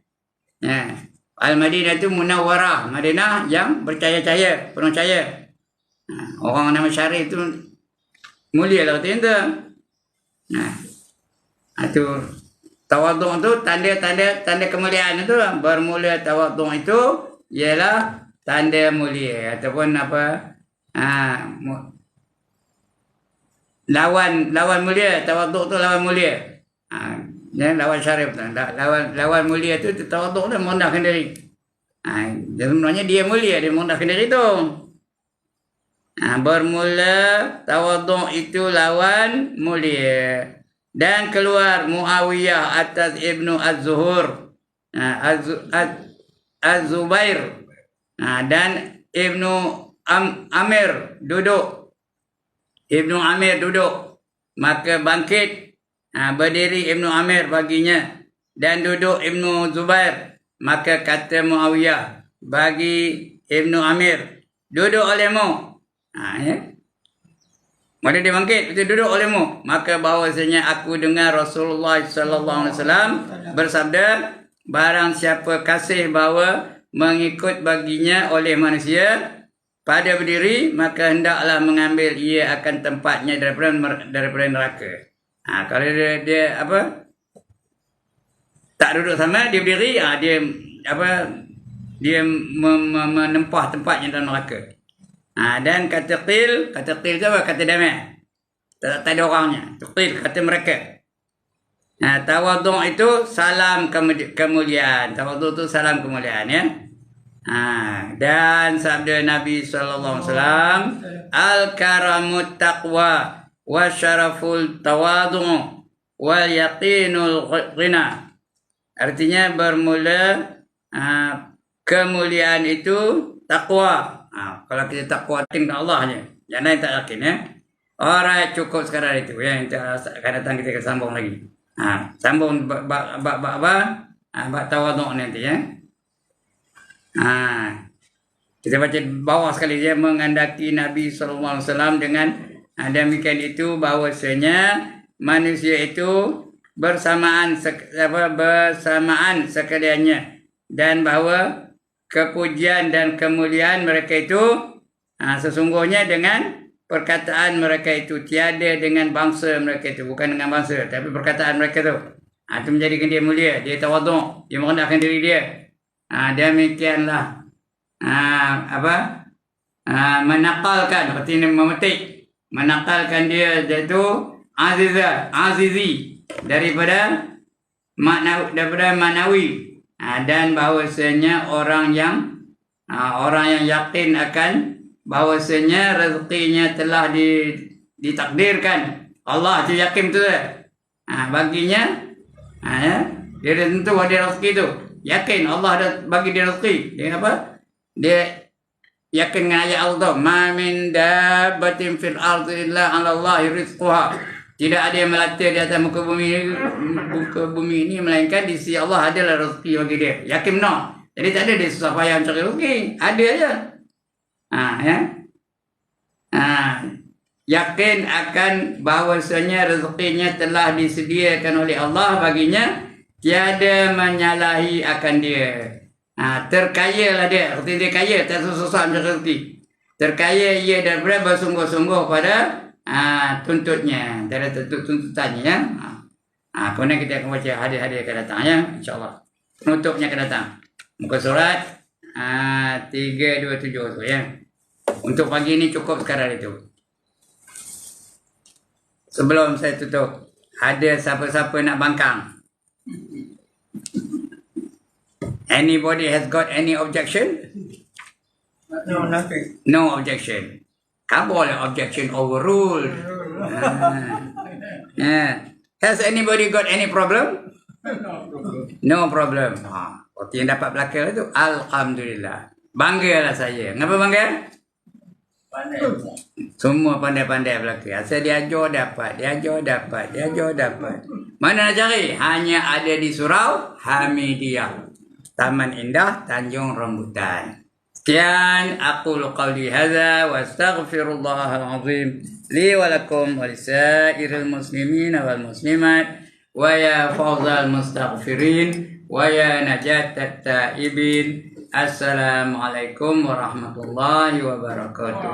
Ya. Al-Madinah itu Munawwarah, Madinah yang bercahaya-cahaya, penuh cahaya. Orang nama syarif tu mulia lah tu. Itu tawaduk tu tanda kemuliaan itu. Bermula tawaduk itu ialah tanda mulia ataupun apa? Lawan mulia. Tawaduk tu lawan mulia. Lawan syarif tu. Lawan mulia tu tawaduk tu merendahkan diri. Sebenarnya dia mulia, dia merendahkan diri tu. Bermula tawaduk itu lawan mulia. Dan keluar Muawiyah atas Ibnu Az-Zuhur, Az-Zubair, dan Ibnu Amir duduk. Ibnu Amir duduk, maka bangkit berdiri Ibnu Amir baginya, dan duduk Ibnu Zubair, maka kata Muawiyah bagi Ibnu Amir, duduk olehmu. Ya. Maka dia bangkit, itu duduk olehmu. Maka bahawasanya aku dengar Rasulullah sallallahu alaihi wasallam bersabda, barang siapa kasih bahawa mengikut baginya oleh manusia pada berdiri, maka hendaklah mengambil ia akan tempatnya daripada neraka. Kalau dia apa? Tak duduk sama, dia berdiri, dia menempah tempatnya dalam neraka. Dan kata qil tu apa? Kata damai. Tak ada orangnya. Qil kata mereka. Tawaduk itu salam kemuliaan. Tawaduk itu salam kemuliaan, ya. Dan sabda Nabi sallallahu alaihi wasallam, al-karamut taqwa wa syaraful tawadu' wal yaqinul ghina. Artinya bermula kemuliaan itu takwa. Kalau kita takwa tinggal Allah je, yang lain tak yakin, ya. Alright, cukup sekarang itu, ya. Akan datang kita akan sambung lagi. Sambung bab tawaduk nanti, ya. Kita baca bawah sekali, dia mengandaki Nabi SAW dengan demikian itu bahawasanya manusia itu bersamaan sekaliannya, dan bahawa kepujian dan kemuliaan mereka itu sesungguhnya dengan perkataan mereka itu, tiada dengan bangsa mereka itu, bukan dengan bangsa, tapi perkataan mereka itu. Itu menjadikan dia mulia, dia tawaduk, dia merendahkan diri dia. Demikianlah menakalkan, artinya memetik, menakalkan dia iaitu azizi daripada manawi. Dan bahawasanya orang yang yakin akan bahawasanya rezekinya telah ditakdirkan. Allah tu yakin betul. Baginya dia tentu ada rezeki tu. Yakin Allah dah bagi dia rezeki. Dia apa? Dia yakin dengan ayat Allah, ma min dabbatin fil ardi illa 'ala Allahi rizquha. Tidak ada yang melata di atas muka bumi ini melainkan di sisi Allah adalah rezeki bagi dia. Yakin benar. Jadi tak ada dia susah payah mencari rezeki. Ada aja. Ya. Yakin akan bahawasanya rezekinya telah disediakan oleh Allah baginya, tiada menyalahi akan dia. Terkayalah dia. Artinya dia kaya, tak susah mencari rezeki. terkaya ia daripada bersungguh-sungguh pada tuntutnya, dari tuntutannya ya. Kemudian kita akan baca hadis-hadis akan datang ya, insya-Allah. Penutupnya akan datang. Muka surat 327 tu ya. Untuk pagi ini cukup sekadar itu. Sebelum saya tutup, ada siapa-siapa nak bangkang? Anybody has got any objection? No, nothing. No objection. Tak boleh objection overruled. Has anybody got any problem? No problem. Seperti yang dapat belakang itu, alhamdulillah. Banggalah saya. Kenapa bangga? Semua pandai-pandai belakang. Asal diajar dapat. Mana nak cari? Hanya ada di Surau Hamidiyah, Taman Indah, Tanjung Rambutan. Sekian aqulu qawli hadza wa astaghfirullahal azim li wa lakum wa lisairil muslimin wal muslimat wa ya fawzal mustaghfirin wa ya najatat taibin. Assalamualaikum warahmatullahi wabarakatuh.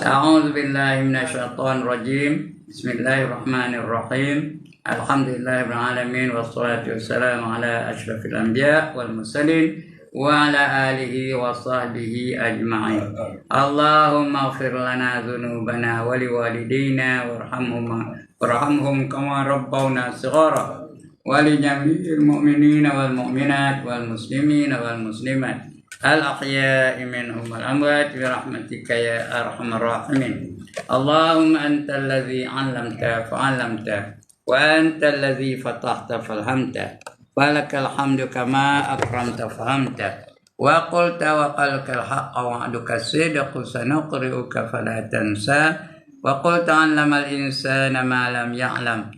A'udzu billahi minasyaitonir rajim. Bismillahirrahmanirrahim. Alhamdulillahirabbil alamin wassalatu wassalamu ala asyrafil anbiya wal mursalin wa ala alihi wa sahbihi ajma'in. Allahumma ighfir lana dhunubana wa liwalidayna warhamhum kama rabbawna shighara wa li jami'il mu'minina wal mu'minat wal muslimina wal muslimat al ahya'i minhum wal amwat bi rahmatika ya arhamar rahimin. Allahumma antal ladzi 'allamta fa'allamta wa antal ladzi fatahta falhamta walakal hamdu kama akramta fahamta wa qulta wa qalkal haqqa wa aduka sidqu sanuqri'uka fala tansa wa qulta 'allamal insana ma lam ya'lam